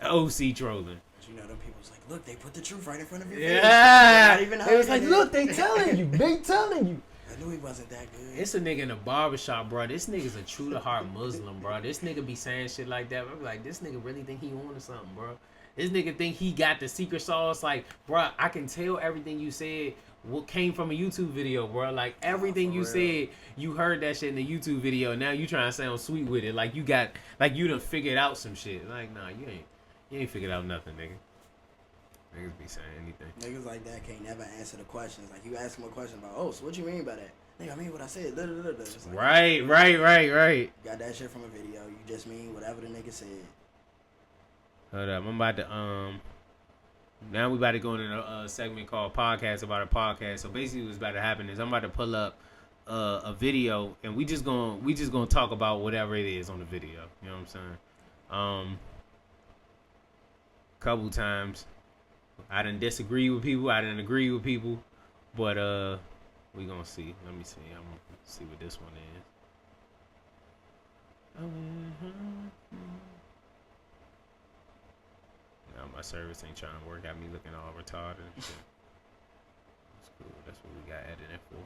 OC trolling. But you know, them people's like, look, they put the truth right in front of your face. Yeah. It was like, look, they telling you. They telling you. I knew he wasn't that good. It's a nigga in a barbershop, bro. This nigga's a true to heart Muslim, bro. This nigga be saying shit like that. I'm like, this nigga really think he on to something, bro. This nigga think he got the secret sauce. Like, bro, I can tell everything you said what came from a YouTube video, bro. Like, everything you said, you heard that shit in the YouTube video. Now you trying to sound sweet with it. Like, you done figured out some shit. Like, nah, you ain't figured out nothing, nigga. Niggas be saying anything. Niggas like that can't never answer the questions. Like, you ask them a question about, oh, so what you mean by that? Nigga, I mean what I said. It's like, right. Got that shit from a video. You just mean whatever the nigga said. Hold up, I'm about to Now we about to go into a segment called podcast about a podcast. So basically what's about to happen is I'm about to pull up a video and we just gonna talk about whatever it is on the video. You know what I'm saying? Couple times I didn't disagree with people, I didn't agree with people, but we gonna see. Let me see. I'm gonna see what this one is. Now my service ain't trying to work. Got me looking all retarded and shit. That's cool. That's what we got editing for.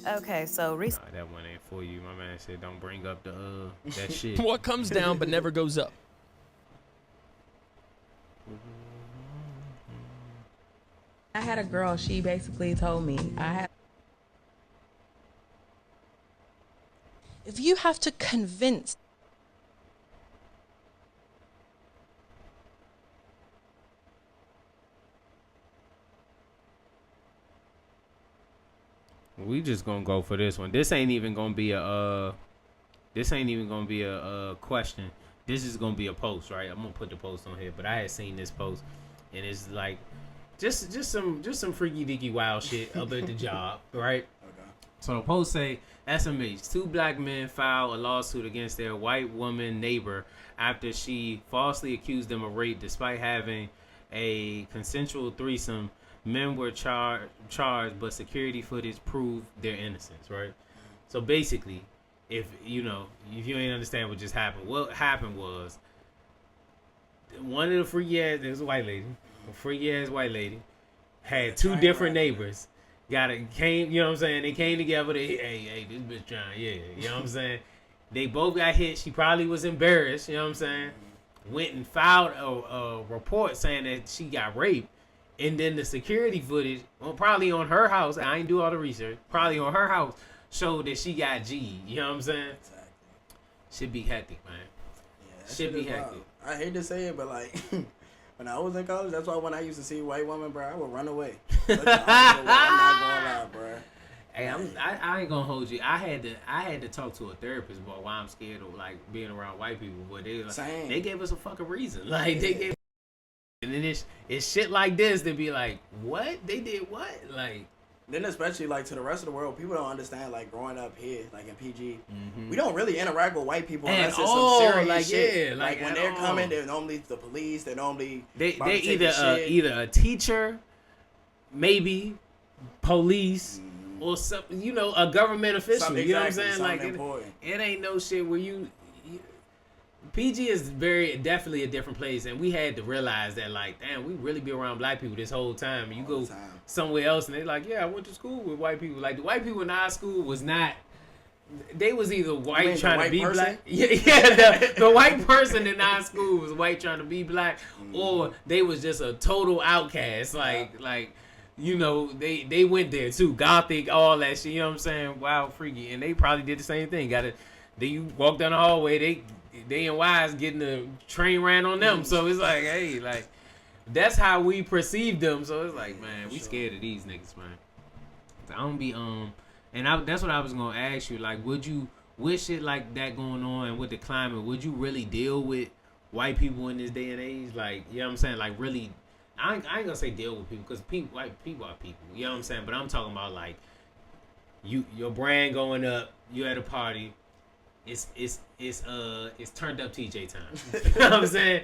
Okay, so Nah, that one ain't for you. My man said don't bring up the that shit. What comes down but never goes up? I had a girl, she basically told me If you have to convince We just gonna go for this one. This ain't even gonna be a question. This is gonna be a post, right? I'm gonna put the post on here, but I had seen this post and it's like just some freaky deaky wild shit up at the job, right? Okay. So the post say SMH, 2 black men filed a lawsuit against their white woman neighbor after she falsely accused them of rape despite having a consensual threesome. Men were charged, but security footage proved their innocence, right? So basically, if you ain't understand what just happened, what happened was one of the freaky ass, there was a white lady, a freaky ass white lady, had 2 different neighbors. Came, you know what I'm saying? They came together. Hey, this bitch trying, yeah, you know what I'm saying? They both got hit. She probably was embarrassed, you know what I'm saying? Went and filed a report saying that she got raped. And then the security footage, well, probably on her house, I ain't do all the research, probably on her house, showed that she got G. You know what I'm saying? Exactly. Should be hectic, man. Yeah, that Should be shit is hectic. wild. I hate to say it, but like when I was in college, that's why when I used to see a white woman, bro, I would run away. I'm not gonna lie, bro. Hey, I ain't gonna hold you. I had to talk to a therapist about why I'm scared of like being around white people. But they gave us a fucking reason. Like they gave, and then it's shit like this. They be like, what? They did what? Like. Then especially like to the rest of the world, people don't understand like growing up here, like in PG, we don't really interact with white people unless it's some serious like, shit. Yeah, like when they're coming, they're normally the police. They're normally they either a teacher, maybe police, or some a government official. Something, you know exactly, what I'm saying? Like it ain't no shit where you PG is definitely a different place, and we had to realize that, like, damn, we really be around black people this whole time. And you go somewhere else, and they're like, yeah, I went to school with white people. Like, the white people in our school was not. They was either white trying to be black. Yeah, the white person in our school was white trying to be black, or they was just a total outcast. Like, they went there too, gothic, all that shit. You know what I'm saying? Wild, freaky, and they probably did the same thing. Then you walk down the hallway, they and Wise getting the train ran on them. So it's like, hey, like that's how we perceive them. So it's like, man, we scared of these niggas, man. I don't be that's what I was gonna ask you. Like, would you, with shit like that going on and with the climate, would you really deal with white people in this day and age? Like, you know what I'm saying? Like, really, I ain't gonna say deal with people because white people are people. You know what I'm saying? But I'm talking about like your brand going up. You at a party. It's turned up TJ time. You know what I'm saying?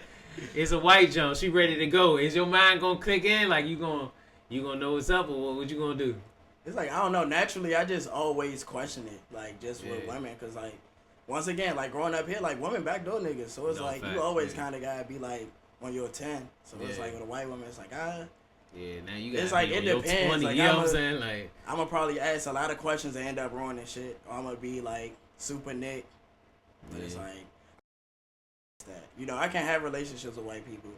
It's a white jump. She ready to go. Is your mind gonna click in? Like you gonna know what's up, or what you gonna do? It's like, I don't know. Naturally, I just always question it, like just with women, cause like once again, like growing up here, like women backdoor niggas. So it's like you always kind of gotta be like on your 10. So it's like with a white woman, it's like Yeah, now you got. It's like it depends. 20, like, you know what I'm saying? Like I'm gonna probably ask a lot of questions and end up ruining shit. Or I'm gonna be like super Nick. But it's like that. I can't have relationships with white people.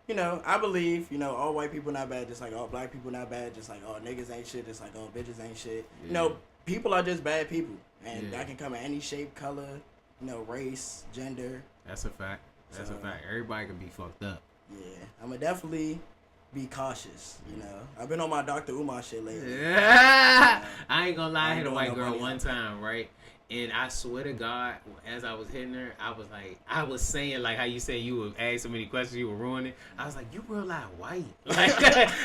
I believe, all white people not bad, just like all black people not bad, just like all niggas ain't shit, just like all bitches ain't shit. Yeah. People are just bad people. And that can come in any shape, color, race, gender. That's a fact. That's a fact. Everybody can be fucked up. Yeah. I'm gonna definitely be cautious, I've been on my Dr. Umar shit lately. Yeah. I ain't gonna lie, I hit a white girl one time, right? And I swear to God, as I was hitting her, I was saying like how you say you would ask so many questions, you were ruining it. I was like, you real life white. Like,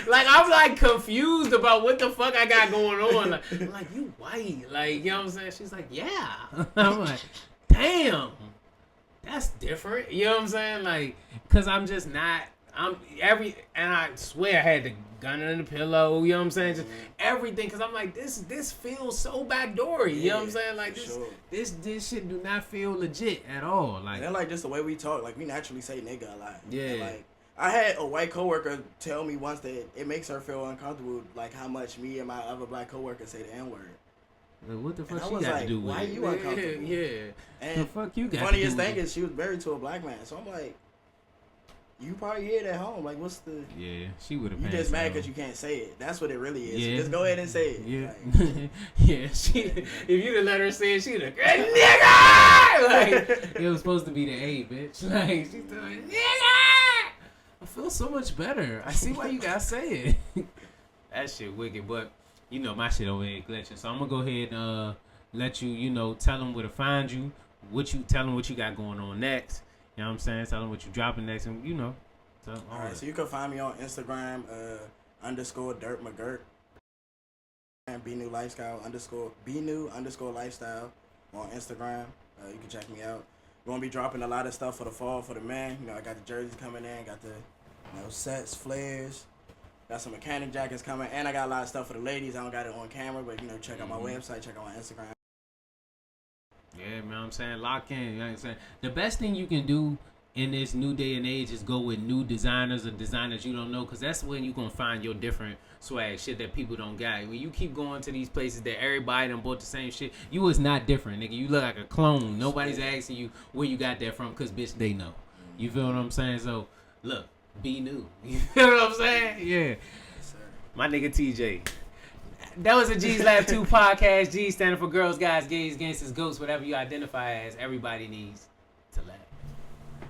like I'm like confused about what the fuck I got going on. Like, I'm like, you white. Like, you know what I'm saying? She's like, yeah. I'm like, damn. That's different. You know what I'm saying? Like, cause I'm just not. And I swear I had the gun under the pillow, you know what I'm saying? Just everything, cause I'm like, this feels so backdoory, you know what I'm saying? Like this shit do not feel legit at all. Like, and then like just the way we talk, like we naturally say nigga a lot. Yeah. And, like I had a white coworker tell me once that it makes her feel uncomfortable, like how much me and my other black coworkers say the N-word. what the fuck And she I was got like, to do with why it? you uncomfortable? Yeah. And the fuck you got funniest to do thing with is she was married to a black man, so I'm like, you probably hear it at home. Like, what's the? Yeah, she would have. You just mad because you can't say it. That's what it really is. Yeah. So just go ahead and say it. Yeah, Like, yeah. She, if you'd have let her say it, she'd have nigga. Like it was supposed to be the A, bitch. Like she's doing nigga. I feel so much better. I see why you gotta say it. That shit wicked, but you know my shit over here glitching. So I'm gonna go ahead and let you, tell them where to find you. Tell them what you got going on next. You know what I'm saying? Tell them what you dropping next, and So, all right, so you can find me on Instagram _Dirt McGirt and Be New Lifestyle _ Lifestyle on Instagram. You can check me out. We're gonna be dropping a lot of stuff for the fall for the men. I got the jerseys coming in, got the sets, flares, got some mechanic jackets coming, and I got a lot of stuff for the ladies. I don't got it on camera, but check out my website, check out my Instagram. Yeah, man, I'm saying lock in. You know what I'm saying? The best thing you can do in this new day and age is go with new designers or designers you don't know, because that's when you're going to find your different swag, shit that people don't got. When you keep going to these places that everybody done bought the same shit, you is not different, nigga. You look like a clone. Nobody's asking you where you got that from, because, bitch, they know. You feel what I'm saying? So, look, be new. You feel what I'm saying? Yeah. Yes, sir. My nigga TJ. That was a G's Lab 2 podcast. G standing for girls, guys, gays, gangsters, ghosts, whatever you identify as. Everybody needs to laugh.